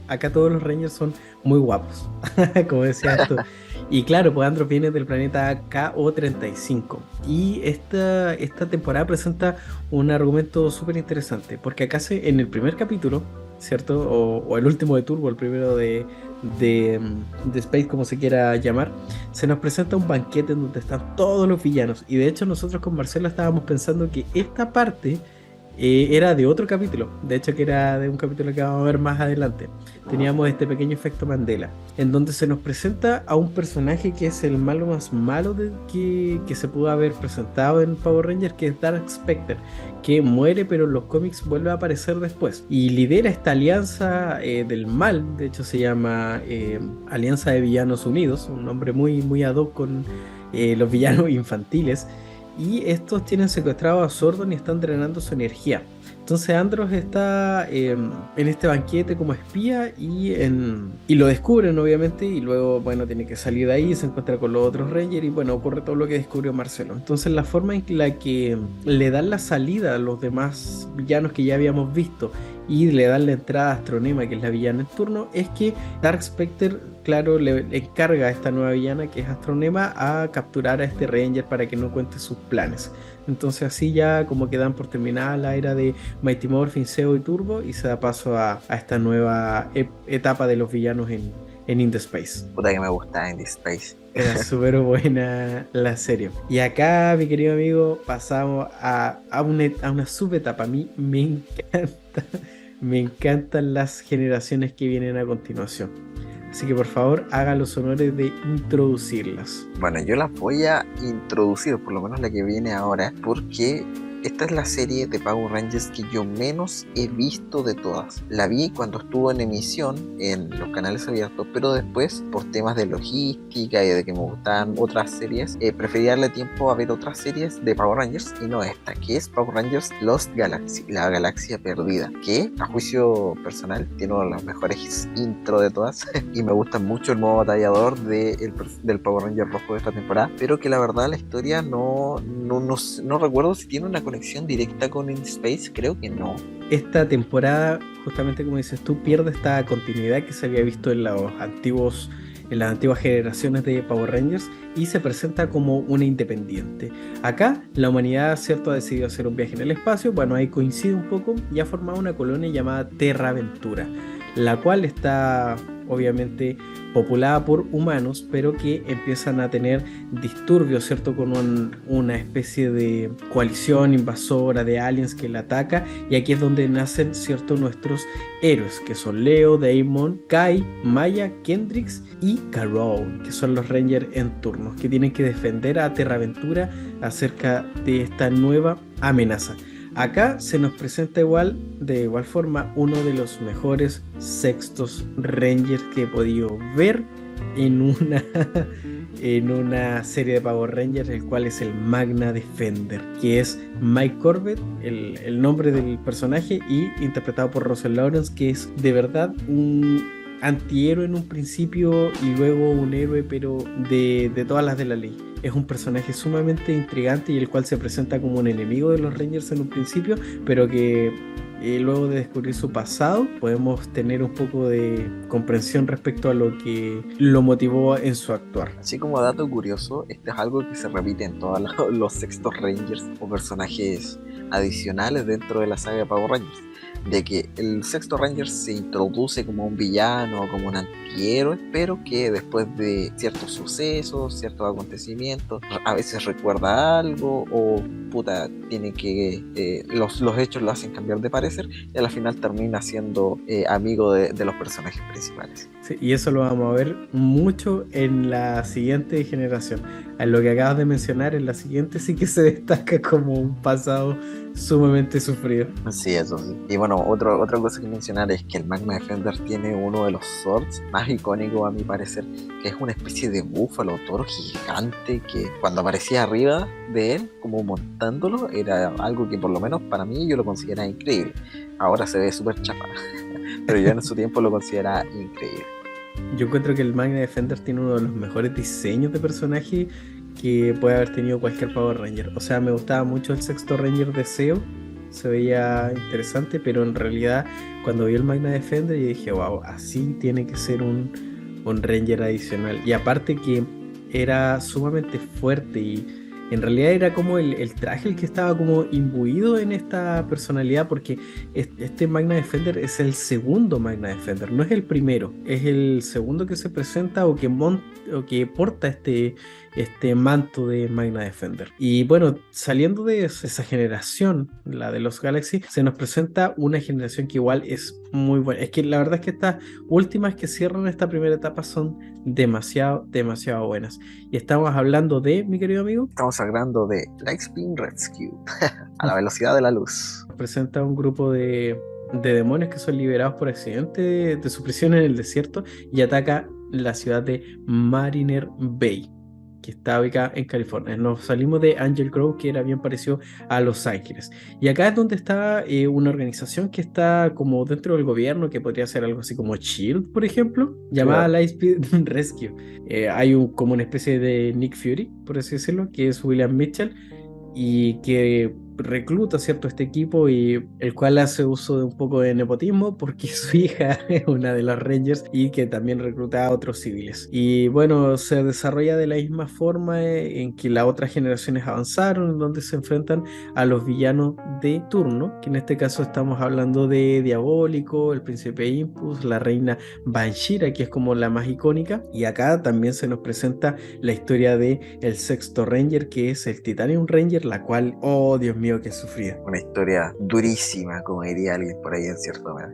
Acá todos los Rangers son muy guapos, como decías tú. Y claro, pues Andros viene del planeta KO-35. Y esta temporada presenta un argumento súper interesante, porque acá en el primer capítulo, ¿cierto? O el último de Turbo, el primero de Space, como se quiera llamar, se nos presenta un banquete en donde están todos los villanos. Y de hecho nosotros con Marcelo estábamos pensando que esta parte era de otro capítulo, de hecho que era de un capítulo que vamos a ver más adelante. Teníamos este pequeño efecto Mandela, en donde se nos presenta a un personaje que es el malo más malo que se pudo haber presentado en Power Rangers, que es Dark Spectre, que muere pero en los cómics vuelve a aparecer después y lidera esta alianza del mal. De hecho se llama Alianza de Villanos Unidos, un nombre muy, muy ad hoc con los villanos infantiles. Y estos tienen secuestrado a Zordon y están drenando su energía. Entonces Andros está en este banquete como espía y lo descubren obviamente, y luego bueno tiene que salir de ahí, se encuentra con los otros Rangers y bueno ocurre todo lo que descubrió Marcelo. Entonces la forma en la que le dan la salida a los demás villanos que ya habíamos visto y le dan la entrada a Astronema, que es la villana en turno, es que Dark Spectre, claro, le encarga a esta nueva villana que es Astronema a capturar a este Ranger para que no cuente sus planes. Entonces así ya como que dan por terminada la era de Mighty Morphin, Zeo y Turbo y se da paso a esta nueva etapa de los villanos en In The Space. Puta que me gusta In The Space. Era súper buena la serie. Y acá, mi querido amigo, pasamos a una subetapa. A mí me encanta, me encantan las generaciones que vienen a continuación. Así que por favor, haga los honores de introducirlas. Bueno, yo las voy a introducir, por lo menos la que viene ahora, porque esta es la serie de Power Rangers que yo menos he visto de todas. La vi cuando estuvo en emisión en los canales abiertos, pero después, por temas de logística y de que me gustaban otras series, preferí darle tiempo a ver otras series de Power Rangers y no esta, que es Power Rangers Lost Galaxy, la galaxia perdida, que a juicio personal tiene uno de los mejores intro de todas y me gusta mucho el modo batallador del Power Ranger rojo de esta temporada, pero que la verdad la historia no recuerdo si tiene una conexión directa con In Space, creo que no. Esta temporada, justamente como dices tú, pierde esta continuidad que se había visto en en las antiguas generaciones de Power Rangers y se presenta como una independiente. Acá la humanidad, cierto, ha decidido hacer un viaje en el espacio, bueno, ahí coincide un poco y ha formado una colonia llamada Terra Ventura, la cual está obviamente populada por humanos, pero que empiezan a tener disturbios, ¿cierto? Con una especie de coalición invasora de aliens que la ataca, y aquí es donde nacen, ¿cierto? Nuestros héroes, que son Leo, Damon, Kai, Maya, Kendrix y Carol, que son los Rangers en turnos, que tienen que defender a Terraventura acerca de esta nueva amenaza. Acá se nos presenta de igual forma, uno de los mejores sextos Rangers que he podido ver en en una serie de Power Rangers, el cual es el Magna Defender, que es Mike Corbett, el nombre del personaje, y interpretado por Russell Lawrence, que es de verdad un antihéroe en un principio y luego un héroe, pero de todas las de la ley. Es un personaje sumamente intrigante y el cual se presenta como un enemigo de los Rangers en un principio, pero que luego de descubrir su pasado podemos tener un poco de comprensión respecto a lo que lo motivó en su actuar. Así como dato curioso, esto es algo que se repite en todos los sextos Rangers o personajes adicionales dentro de la saga de Power Rangers, de que el sexto Ranger se introduce como un villano o como un antihéroe, pero que después de ciertos sucesos, ciertos acontecimientos, a veces recuerda algo o puta, tiene que los hechos lo hacen cambiar de parecer y al final termina siendo amigo de los personajes principales. Sí, y eso lo vamos a ver mucho en la siguiente generación. En lo que acabas de mencionar, en la siguiente sí que se destaca como un pasado sumamente sufrido. Sí, eso sí. Y bueno, otra cosa que mencionar es que el Magma Defender tiene uno de los swords más icónicos a mi parecer, que es una especie de búfalo toro gigante que cuando aparecía arriba de él, como montándolo, era algo que por lo menos para mí yo lo consideraba increíble. Ahora se ve súper chafa, pero yo en su tiempo lo consideraba increíble. Yo encuentro que el Magna Defender tiene uno de los mejores diseños de personaje que puede haber tenido cualquier Power Ranger. O sea, me gustaba mucho el sexto Ranger de SEO, se veía interesante, pero en realidad cuando vi el Magna Defender yo dije, wow, así tiene que ser un Ranger adicional. Y aparte que era sumamente fuerte y en realidad era como el traje el que estaba como imbuido en esta personalidad, porque este Magna Defender es el segundo Magna Defender, no es el primero, es el segundo que se presenta o que porta este manto de Magna Defender. Y bueno, saliendo de esa generación, la de los Galaxy, se nos presenta una generación que igual es muy buena. Es que la verdad es que estas últimas que cierran esta primera etapa son demasiado buenas. Y estamos hablando de, mi querido amigo, Estamos hablando de Lightspeed Rescue, a la velocidad de la luz. presenta un grupo de demonios que son liberados por accidente de su prisión en el desierto y ataca la ciudad de Mariner Bay, que está ubicada en California. Nos salimos de Angel Grove, que era bien parecido a Los Ángeles. Y acá es donde está una organización que está como dentro del gobierno, que podría ser algo así como SHIELD, por ejemplo, llamada Claro. Lightspeed Rescue. Hay como una especie de Nick Fury, por así decirlo, que es William Mitchell, y que recluta, ¿cierto?, este equipo, y el cual hace uso de un poco de nepotismo porque su hija es una de las Rangers y que también recluta a otros civiles. Y bueno, se desarrolla de la misma forma en que las otras generaciones avanzaron, en donde se enfrentan a los villanos de turno, que en este caso estamos hablando de Diabólico, el Príncipe Impus, la Reina Banshira, que es como la más icónica, y acá también se nos presenta la historia de el sexto Ranger, que es el Titanium Ranger, la cual, oh Dios mío, mío, qué sufrido. Una historia durísima, como diría alguien por ahí en cierto modo.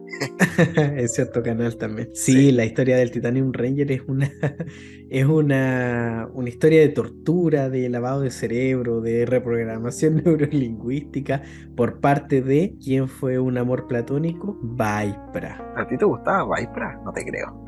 En cierto canal también. Sí. Sí, la historia del Titanium Ranger es una, es una historia de tortura, de lavado de cerebro, de reprogramación neurolingüística por parte de quien fue un amor platónico, Vaipra. ¿A ti te gustaba Vipra? No te creo.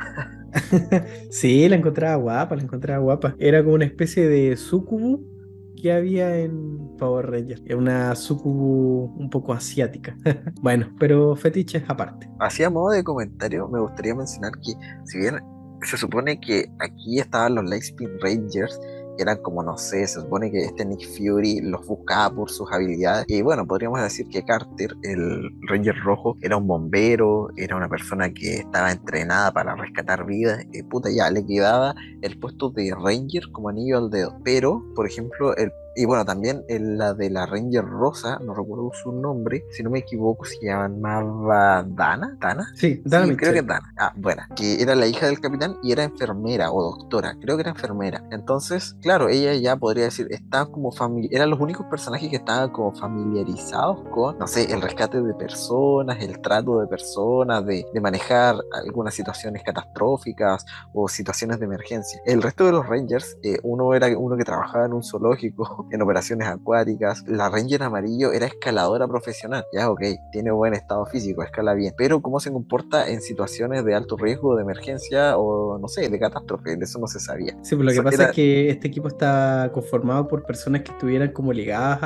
Sí, la encontraba guapa, la encontraba guapa. Era como una especie de sucubu que había en Power Rangers. Es una sucubu un poco asiática. Bueno, pero fetiches aparte. Así a modo de comentario, me gustaría mencionar que si bien se supone que aquí estaban los Lightspeed Rangers, eran como, no sé, se supone que este Nick Fury los buscaba por sus habilidades. Y bueno, podríamos decir que Carter, el Ranger rojo, era un bombero, era una persona que estaba entrenada para rescatar vidas. Y puta, ya le quedaba el puesto de Ranger como anillo al dedo. Pero, por ejemplo, y bueno, también la de la Ranger Rosa, no recuerdo su nombre, si no me equivoco, se llamaba Dana. ¿Dana? Sí, Dana Sí, creo que es Michelle. Dana. Ah, bueno, que era la hija del capitán y era enfermera o doctora, creo que era enfermera. Entonces, claro, ella ya podría decir, estaban como eran los únicos personajes que estaban como familiarizados con, no sé, el rescate de personas, el trato de personas, de manejar algunas situaciones catastróficas o situaciones de emergencia. El resto de los Rangers, uno era uno que trabajaba en un zoológico, en operaciones acuáticas. La Ranger amarillo era escaladora profesional, ya ok, tiene buen estado físico, escala bien, pero cómo se comporta en situaciones de alto riesgo, de emergencia o no sé, de catástrofe, de eso no se sabía. Sí, pues lo que Eso pasa es era, que este equipo está conformado por personas que estuvieran como ligadas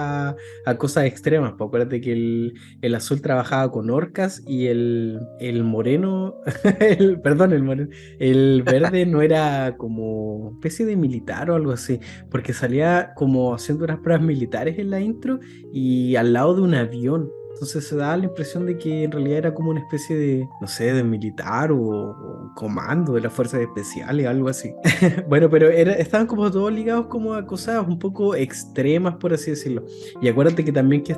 a cosas extremas. Pues acuérdate que el azul trabajaba con orcas y el moreno, perdón, el moreno, el verde no era como especie de militar o algo así, porque salía como haciendo unas pruebas militares en la intro y al lado de un avión. Entonces se da la impresión de que en realidad era como una especie de, no sé, de militar o comando de las fuerzas especiales, algo así. Bueno, pero estaban como todos ligados como a cosas un poco extremas, por así decirlo. Y acuérdate que también que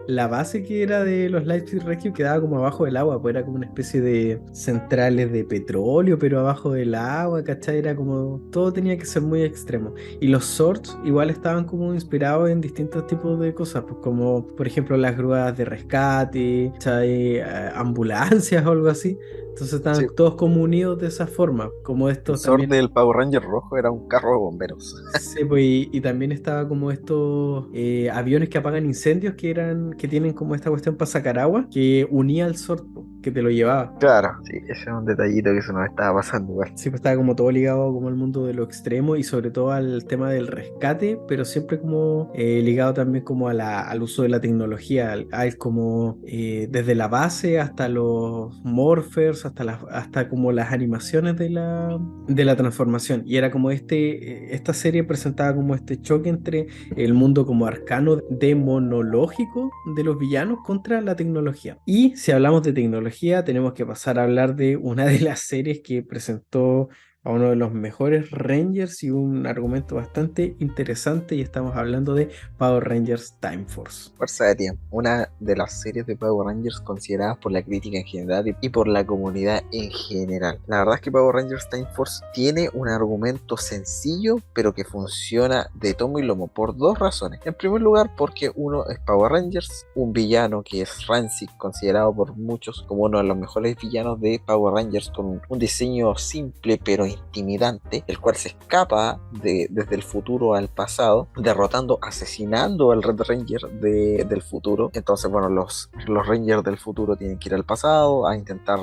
la base que era de los Lightspeed Rescue quedaba como abajo del agua, pues era como una especie de centrales de petróleo, pero abajo del agua, ¿cachai? Era como, todo tenía que ser muy extremo. Y los Swords igual estaban como inspirados en distintos tipos de cosas, pues como por ejemplo las grúas de rescate, ¿cachai? Ambulancias o algo así. Entonces sí, estaban todos como unidos de esa forma, como el estos Zord también. del Power Ranger rojo era un carro de bomberos. Sí, pues, y también estaba como estos aviones que apagan incendios que tienen como esta cuestión para sacar agua, que unía al sorpo, que te lo llevaba. Claro, sí, ese es un detallito que se nos estaba pasando igual. Sí, pues estaba como todo ligado como al mundo de lo extremo y sobre todo al tema del rescate, pero siempre como ligado también como a al uso de la tecnología, al como desde la base hasta los morphers, hasta como las animaciones de la transformación. Y era como esta serie presentaba como este choque entre el mundo como arcano demonológico de los villanos contra la tecnología. Y si hablamos de tecnología, tenemos que pasar a hablar de una de las series que presentó a uno de los mejores Rangers y un argumento bastante interesante, y estamos hablando de Power Rangers Time Force. Fuerza de Tiempo, una de las series de Power Rangers consideradas por la crítica en general y por la comunidad en general. La verdad es que Power Rangers Time Force tiene un argumento sencillo, pero que funciona de tomo y lomo por dos razones. En primer lugar, porque uno es Power Rangers, un villano que es Rancid, considerado por muchos como uno de los mejores villanos de Power Rangers, con un diseño simple pero intimidante, el cual se escapa desde el futuro al pasado, derrotando, asesinando al Red Ranger del futuro. Entonces, bueno, los Rangers del futuro tienen que ir al pasado a intentar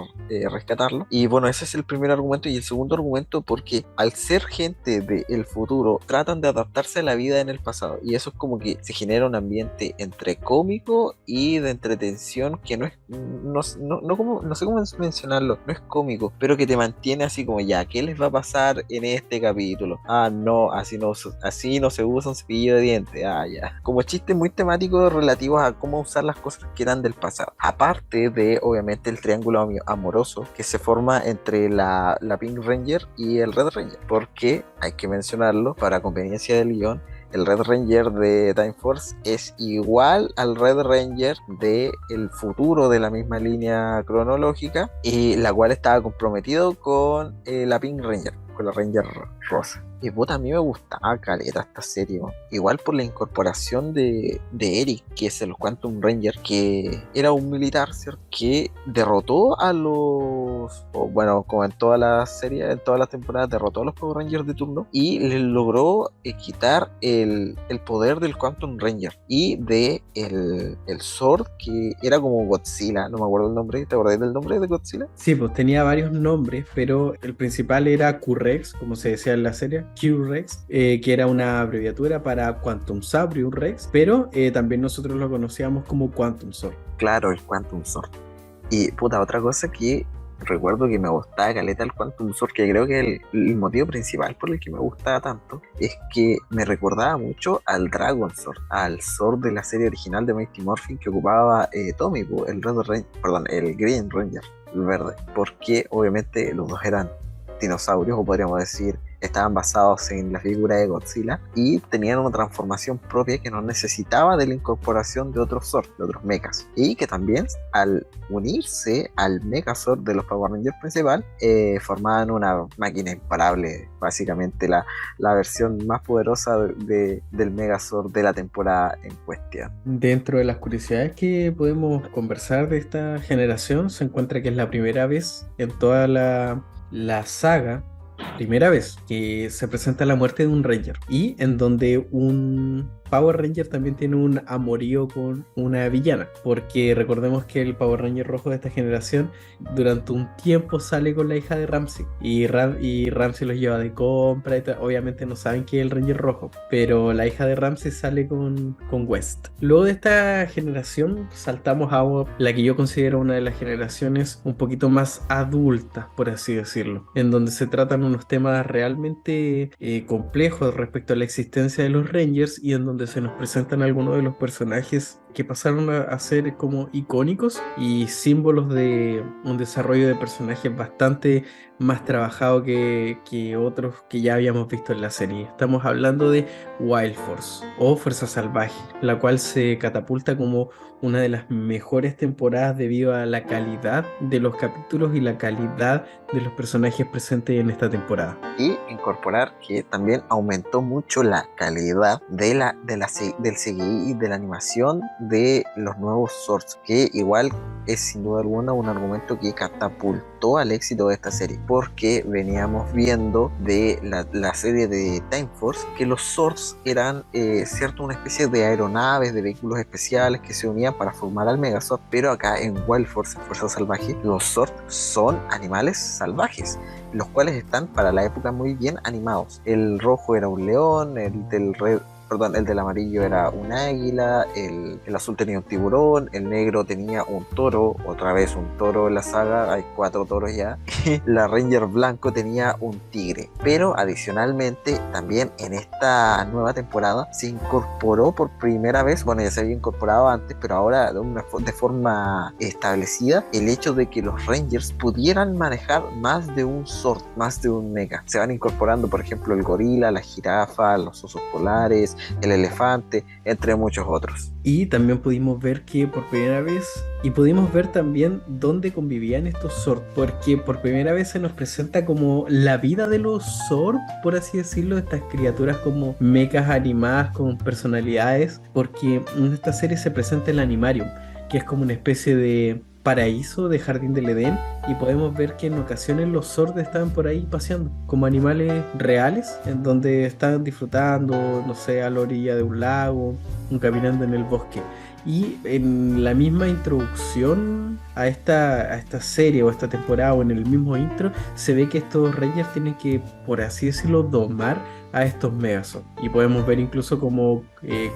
rescatarlo. Y bueno, ese es el primer argumento. Y el segundo argumento, porque al ser gente del futuro, tratan de adaptarse a la vida en el pasado. Y eso es como que se genera un ambiente entre cómico y de entretención que no es, no sé cómo mencionarlo, no es cómico, pero que te mantiene así como ya, ¿qué les va a pasar en este capítulo? Ah, no, así no se usa un cepillo de dientes. Ah, ya. Como chistes muy temáticos relativos a cómo usar las cosas que eran del pasado. Aparte de, obviamente, el triángulo amoroso que se forma entre la Pink Ranger y el Red Ranger. Porque, hay que mencionarlo, para conveniencia del guión, el Red Ranger de Time Force es igual al Red Ranger del futuro de la misma línea cronológica, y la cual estaba comprometido con la Pink Ranger, con la Ranger Rosa. Y puta, a mí me gustaba caleta esta serie, weón. Igual por la incorporación de Eric, que es el Quantum Ranger, que era un militar, ¿cierto? Que derrotó a los, o bueno, como en todas las series, en todas las temporadas, derrotó a los Power Rangers de turno y les logró quitar el poder del Quantum Ranger y de el Zord, que era como Godzilla, no me acuerdo el nombre. ¿Te acordás del nombre de Godzilla? Sí, pues tenía varios nombres, pero el principal era Q-Rex, como se decía en la serie, Q-Rex, que era una abreviatura para Quantum Sabrium Rex, pero también nosotros lo conocíamos como Quantum Zord. Claro, el Quantum Zord. Y puta, otra cosa que recuerdo que me gustaba caleta el Quantum Zord, que creo que el motivo principal por el que me gustaba tanto es que me recordaba mucho al Dragon Zord, al Zord de la serie original de Mighty Morphin que ocupaba Tommy, el Red Ranger, perdón, el Green Ranger, el verde, porque obviamente los dos eran dinosaurios, o podríamos decir estaban basados en la figura de Godzilla y tenían una transformación propia que no necesitaba de la incorporación de otros Zord, de otros mechas, y que también al unirse al Megazord de los Power Rangers principal formaban una máquina imparable, básicamente la versión más poderosa del Megazord de la temporada en cuestión. Dentro de las curiosidades que podemos conversar de esta generación, se encuentra que es la primera vez en toda la saga, primera vez que se presenta la muerte de un Ranger y en donde un Power Ranger también tiene un amorío con una villana, porque recordemos que el Power Ranger rojo de esta generación durante un tiempo sale con la hija de Ramsey y Ramsey los lleva de compra y obviamente no saben que es el Ranger rojo, pero la hija de Ramsey sale con West. Luego de esta generación saltamos a la que yo considero una de las generaciones un poquito más adultas, por así decirlo, en donde se tratan unos temas realmente complejos respecto a la existencia de los Rangers y en donde se nos presentan algunos de los personajes que pasaron a ser como icónicos y símbolos de un desarrollo de personajes bastante más trabajado que otros que ya habíamos visto en la serie. Estamos hablando de Wild Force o Fuerza Salvaje, la cual se catapulta como una de las mejores temporadas debido a la calidad de los capítulos y la calidad de los personajes presentes en esta temporada. Y incorporar que también aumentó mucho la calidad del CGI y de la animación de los nuevos Zords, que igual es sin duda alguna un argumento que catapultó al éxito de esta serie, porque veníamos viendo de la serie de Time Force que los Zords eran cierto, una especie de aeronaves, de vehículos especiales que se unían para formar al Megazord, pero acá en Wild Force, Fuerza Salvaje, los Zords son animales salvajes, los cuales están para la época muy bien animados. El rojo era un león, el del amarillo era un águila, el azul tenía un tiburón, el negro tenía un toro, otra vez un toro en la saga, hay 4 toros ya. La Ranger blanco tenía un tigre, pero adicionalmente también en esta nueva temporada se incorporó por primera vez, bueno, ya se había incorporado antes, pero ahora de forma establecida, el hecho de que los Rangers pudieran manejar más de un Zord, más de un mecha. Se van incorporando, por ejemplo, el gorila, la jirafa, los osos polares, el elefante, entre muchos otros. Y también pudimos ver que por primera vez, y pudimos ver también dónde convivían estos Zord, porque por primera vez se nos presenta como la vida de los Zord, por así decirlo, estas criaturas como mechas animadas con personalidades, porque en esta serie se presenta el Animarium, que es como una especie de paraíso de Jardín del Edén, y podemos ver que en ocasiones los Zord estaban por ahí paseando como animales reales, en donde estaban disfrutando, no sé, a la orilla de un lago, caminando en el bosque. Y en la misma introducción a esta serie o a esta temporada, o en el mismo intro, se ve que estos Rangers tienen que, por así decirlo, domar a estos Megazord. Y podemos ver incluso como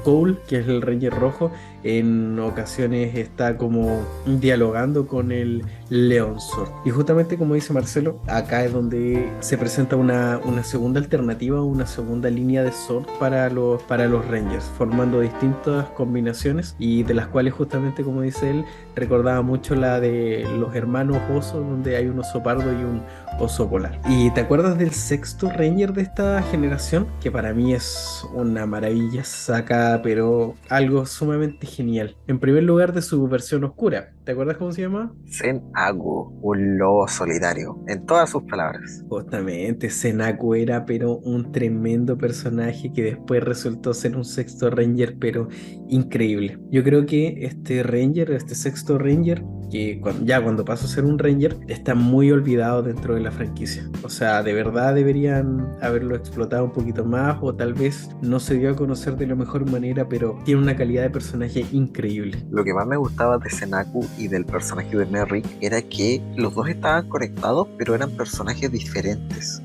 Cole, que es el Ranger rojo, en ocasiones está como dialogando con el Leon Zord. Y justamente como dice Marcelo, acá es donde se presenta una segunda alternativa, una segunda línea de Zord para los Rangers, formando distintas combinaciones y de las cuales justamente, como dice él, recordaba mucho la de los hermanos osos, donde hay un oso pardo y un oso polar. ¿Y te acuerdas del sexto Ranger de esta generación? versión, que para mí es una maravilla, saca, pero algo sumamente genial. En primer lugar, de su versión oscura. ¿Te acuerdas cómo se llama? Zen Agu, un lobo solitario, en todas sus palabras. Justamente, Senaku era pero un tremendo personaje que después resultó ser un sexto Ranger, pero increíble. Yo creo que este Ranger, este sexto Ranger, que ya cuando pasó a ser un Ranger, está muy olvidado dentro de la franquicia. O sea, de verdad deberían haberlo explotado un poquito más, o tal vez no se dio a conocer de la mejor manera, pero tiene una calidad de personaje increíble. Lo que más me gustaba de Senaku y del personaje de Merrick era que los dos estaban conectados, pero eran personajes diferentes.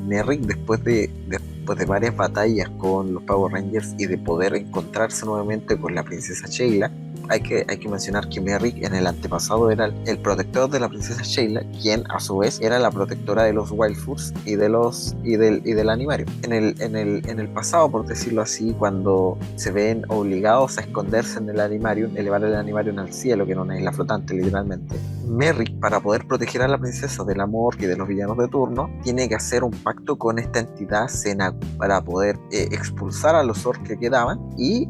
Merrick, después de varias batallas con los Power Rangers y de poder encontrarse nuevamente con la princesa Sheila, hay que mencionar que Merrick en el antepasado era el protector de la princesa Sheila, quien a su vez era la protectora de los Wild Force y del Animarium. En el pasado, por decirlo así, cuando se ven obligados a esconderse en el Animarium, elevar el Animarium al cielo, que era una isla flotante literalmente, Merrick, para poder proteger a la princesa del amor y de los villanos de turno, tiene que hacer un pacto con esta entidad Senaku para poder expulsar a los Zord que quedaban y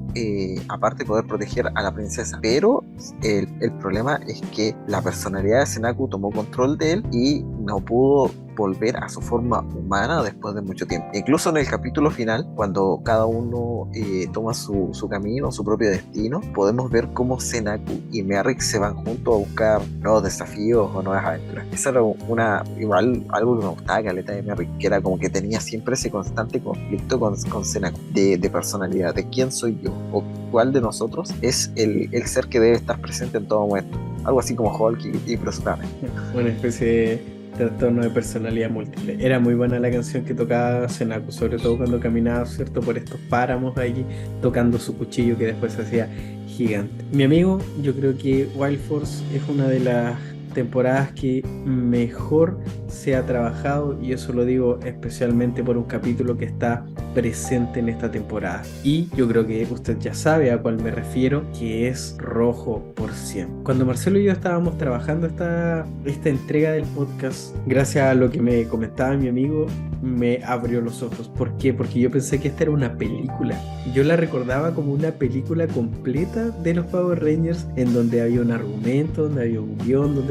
aparte poder proteger a la princesa. Pero el problema es que la personalidad de Senaku tomó control de él y no pudo volver a su forma humana después de mucho tiempo. Incluso en el capítulo final, cuando cada uno toma su camino, su propio destino, podemos ver cómo Senaku y Merrick se van juntos a buscar nuevos desafíos o nuevas aventuras. Eso era igual algo que me gustaba caleta de Merrick, que era como que tenía siempre ese constante conflicto con Senaku, de personalidad, de quién soy yo o cuál de nosotros es el ser que debe estar presente en todo momento. Algo así como Hulk y Bruce Banner. Una especie de trastorno de personalidad múltiple. Era muy buena la canción que tocaba Senaku, sobre todo cuando caminaba, ¿cierto?, por estos páramos allí, tocando su cuchillo que después se hacía gigante. Mi amigo, yo creo que Wild Force es una de las temporadas que mejor se ha trabajado, y eso lo digo especialmente por un capítulo que está presente en esta temporada, y yo creo que usted ya sabe a cuál me refiero, que es Rojo por Siempre. Cuando Marcelo y yo estábamos trabajando esta entrega del podcast, gracias a lo que me comentaba mi amigo, me abrió los ojos. ¿Por qué? Porque yo pensé que esta era una película. Yo la recordaba como una película completa de los Power Rangers, en donde había un argumento, donde había un guión,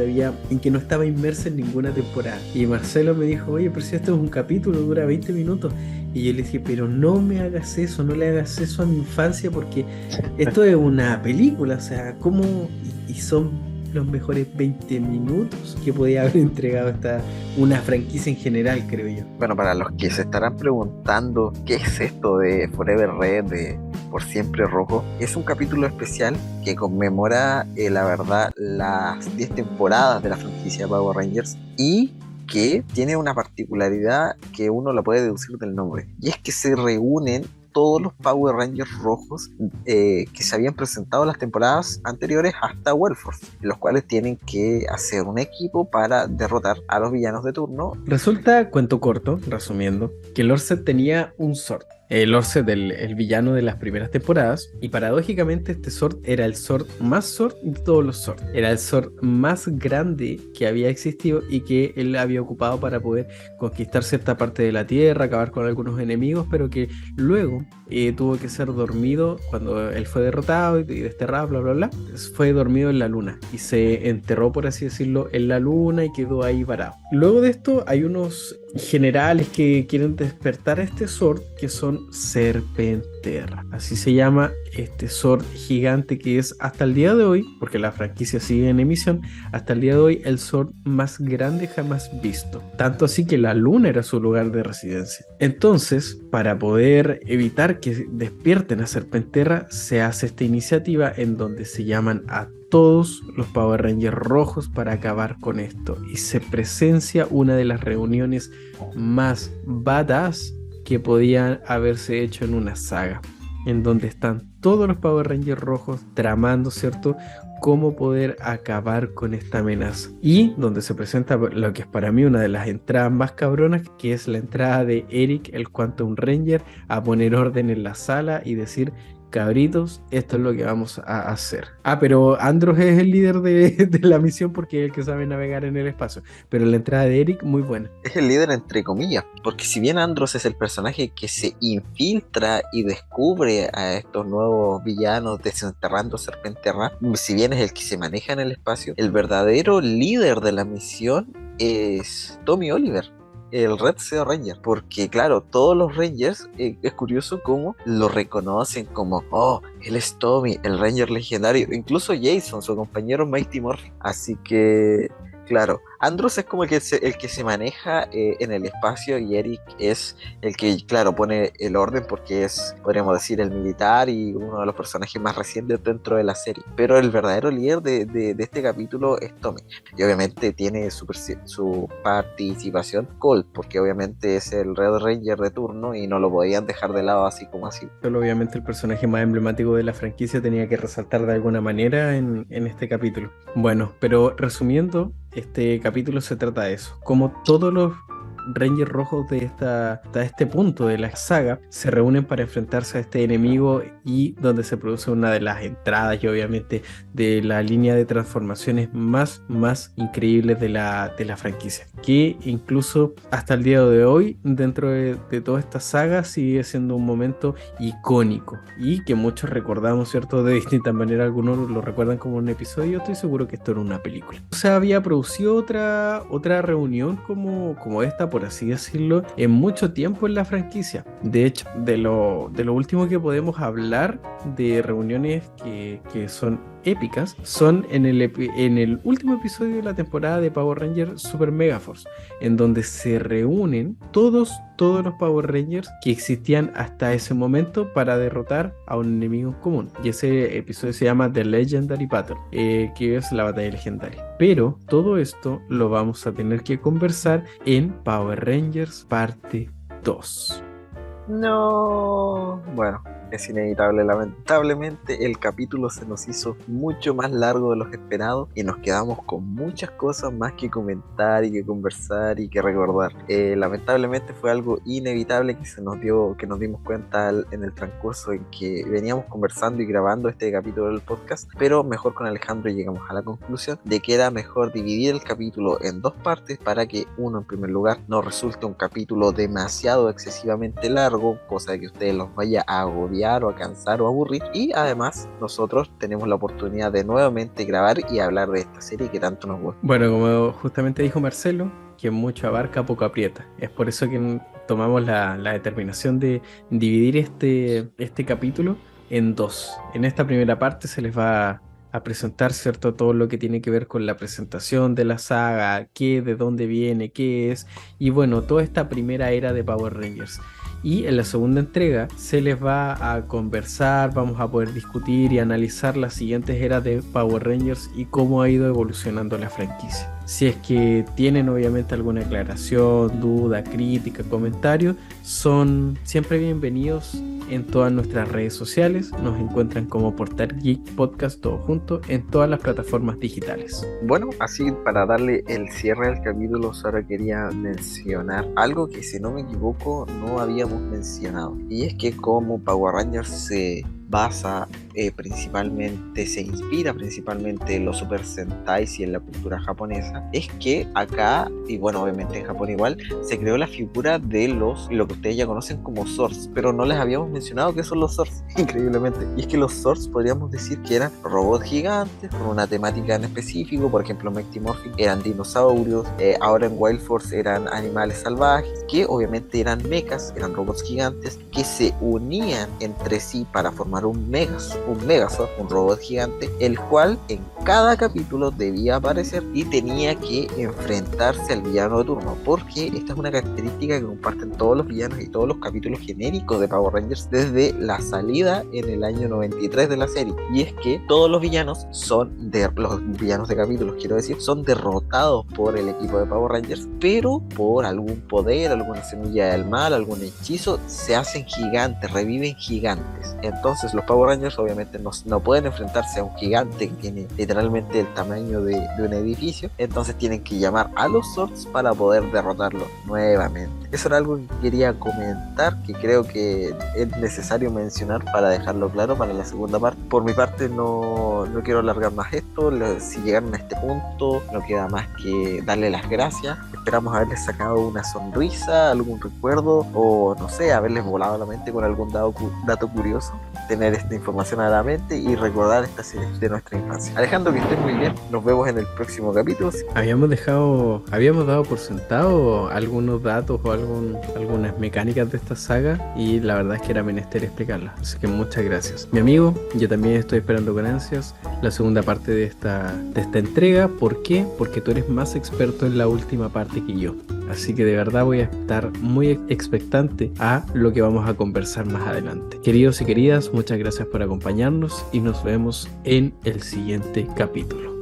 en que no estaba inmersa en ninguna temporada. Y Marcelo me dijo, oye, pero si esto es un capítulo, dura 20 minutos. Y yo le dije, pero no me hagas eso, no le hagas eso a mi infancia, porque esto es una película, o sea, ¿cómo? Y son los mejores 20 minutos que podía haber entregado una franquicia en general, creo yo. Bueno, para los que se estarán preguntando qué es esto de Forever Red, de Por Siempre Rojo, es un capítulo especial que conmemora, la verdad, las 10 temporadas de la franquicia Power Rangers, y que tiene una particularidad que uno la puede deducir del nombre, y es que se reúnen todos los Power Rangers rojos que se habían presentado en las temporadas anteriores hasta Wild Force, los cuales tienen que hacer un equipo para derrotar a los villanos de turno. Resulta, cuento corto, resumiendo, que Lorset tenía un Zord. Lorset, el villano de las primeras temporadas, y paradójicamente este Zord era el Zord más Zord de todos los Zord. Era el Zord más grande que había existido y que él había ocupado para poder conquistar cierta parte de la Tierra, acabar con algunos enemigos, pero que luego tuvo que ser dormido cuando él fue derrotado y desterrado, bla bla bla. Fue dormido en la luna y se enterró, por así decirlo, en la luna y quedó ahí varado. Luego de esto hay unos generales que quieren despertar a este Zord, que son Serpenterra. Así se llama este Zord gigante, que es hasta el día de hoy, porque la franquicia sigue en emisión, hasta el día de hoy el Zord más grande jamás visto. Tanto así que la luna era su lugar de residencia. Entonces, para poder evitar que despierten a Serpenterra, se hace esta iniciativa en donde se llaman a todos los Power Rangers rojos para acabar con esto, y se presencia una de las reuniones más badass que podían haberse hecho en una saga, en donde están todos los Power Rangers rojos tramando, ¿cierto?, cómo poder acabar con esta amenaza, y donde se presenta lo que es para mí una de las entradas más cabronas, que es la entrada de Eric, el Quantum Ranger, a poner orden en la sala y decir cabritos, esto es lo que vamos a hacer. Ah, pero Andros es el líder de la misión porque es el que sabe navegar en el espacio. Pero la entrada de Eric, muy buena. Es el líder entre comillas, porque si bien Andros es el personaje que se infiltra y descubre a estos nuevos villanos desenterrando Serpenterra, si bien es el que se maneja en el espacio, el verdadero líder de la misión es Tommy Oliver, el Red Sea Ranger, porque claro, todos los Rangers, es curioso cómo lo reconocen como, oh, él es Tommy, el Ranger legendario, incluso Jason, su compañero Mighty Morphin, así que claro, Andros es como el que se maneja en el espacio, y Eric es el que, claro, pone el orden porque es, podríamos decir, el militar y uno de los personajes más recientes dentro de la serie. Pero el verdadero líder de este capítulo es Tommy. Y obviamente tiene su participación Colt, porque obviamente es el Red Ranger de turno y no lo podían dejar de lado así como así. Solo obviamente el personaje más emblemático de la franquicia tenía que resaltar de alguna manera en este capítulo. Bueno, pero resumiendo, este capítulo se trata de eso. Como todos los Rangers rojos hasta este punto de la saga se reúnen para enfrentarse a este enemigo, y donde se produce una de las entradas y obviamente de la línea de transformaciones más increíbles de la franquicia, que incluso hasta el día de hoy dentro de toda esta saga sigue siendo un momento icónico y que muchos recordamos, ¿cierto? De distintas maneras, algunos lo recuerdan como un episodio, estoy seguro que esto era una película. O sea, había producido otra reunión como esta, por así decirlo, en mucho tiempo en la franquicia. De hecho, de lo último que podemos hablar de reuniones que son épicas son en el último episodio de la temporada de Power Rangers Super Megaforce, en donde se reúnen todos los Power Rangers que existían hasta ese momento para derrotar a un enemigo común. Y ese episodio se llama The Legendary Battle, que es la batalla legendaria. Pero todo esto lo vamos a tener que conversar en Power Rangers parte 2. No, bueno, es inevitable. Lamentablemente el capítulo se nos hizo mucho más largo de lo esperado y nos quedamos con muchas cosas más que comentar y que conversar y que recordar. Lamentablemente fue algo inevitable que nos dimos cuenta en el transcurso en que veníamos conversando y grabando este capítulo del podcast, pero mejor con Alejandro llegamos a la conclusión de que era mejor dividir el capítulo en dos partes para que uno, en primer lugar, no resulte un capítulo demasiado excesivamente largo, cosa de que ustedes los vaya a agobiar o a cansar o a aburrir, y además nosotros tenemos la oportunidad de nuevamente grabar y hablar de esta serie que tanto nos gusta. Bueno, como justamente dijo Marcelo, quien mucho abarca poco aprieta. Es por eso que tomamos la determinación de dividir este capítulo en dos. En esta primera parte se les va a presentar, ¿cierto?, todo lo que tiene que ver con la presentación de la saga, de dónde viene, qué es, y bueno, toda esta primera era de Power Rangers. Y en la segunda entrega se les va a conversar, vamos a poder discutir y analizar las siguientes eras de Power Rangers y cómo ha ido evolucionando la franquicia. Si es que tienen obviamente alguna aclaración, duda, crítica, comentario, son siempre bienvenidos en todas nuestras redes sociales. Nos encuentran como Portal Geek Podcast, todo junto, en todas las plataformas digitales. Bueno, así para darle el cierre al capítulo, solo quería mencionar algo que, si no me equivoco, no habíamos mencionado, y es que como Power Rangers se inspira principalmente en los Super Sentais y en la cultura japonesa, es que acá, y bueno, obviamente en Japón igual, se creó la figura de lo que ustedes ya conocen como Zords, pero no les habíamos mencionado qué son los Zords, increíblemente. Y es que los Zords podríamos decir que eran robots gigantes con una temática en específico. Por ejemplo, Mighty Morphin eran dinosaurios, ahora en Wild Force eran animales salvajes, que obviamente eran mechas, eran robots gigantes que se unían entre sí para formar un Megazord, un robot gigante, el cual en cada capítulo debía aparecer y tenía que enfrentarse al villano de turno, porque esta es una característica que comparten todos los villanos y todos los capítulos genéricos de Power Rangers desde la salida en el año 93 de la serie, y es que todos los villanos los villanos de capítulos, quiero decir, son derrotados por el equipo de Power Rangers, pero por algún poder, alguna semilla del mal, algún hechizo, se hacen gigantes, reviven gigantes. Entonces Entonces los Power Rangers obviamente no pueden enfrentarse a un gigante que tiene literalmente el tamaño de un edificio, entonces tienen que llamar a los Zords para poder derrotarlo nuevamente. Eso era algo que quería comentar, que creo que es necesario mencionar para dejarlo claro para la segunda parte. Por mi parte no quiero alargar más esto, si llegaron a este punto no queda más que darle las gracias. Esperamos haberles sacado una sonrisa, algún recuerdo o no sé, haberles volado la mente con algún dato curioso, tener esta información a la mente y recordar esta serie de nuestra infancia. Alejandro, que estés muy bien, nos vemos en el próximo capítulo. Habíamos dado por sentado algunos datos o algunas mecánicas de esta saga y la verdad es que era menester explicarlas, así que muchas gracias. Mi amigo, yo también estoy esperando con ansias la segunda parte de esta entrega. ¿Por qué? Porque tú eres más experto en la última parte que yo. Así que de verdad voy a estar muy expectante a lo que vamos a conversar más adelante. Queridos y queridas, muchas gracias por acompañarnos y nos vemos en el siguiente capítulo.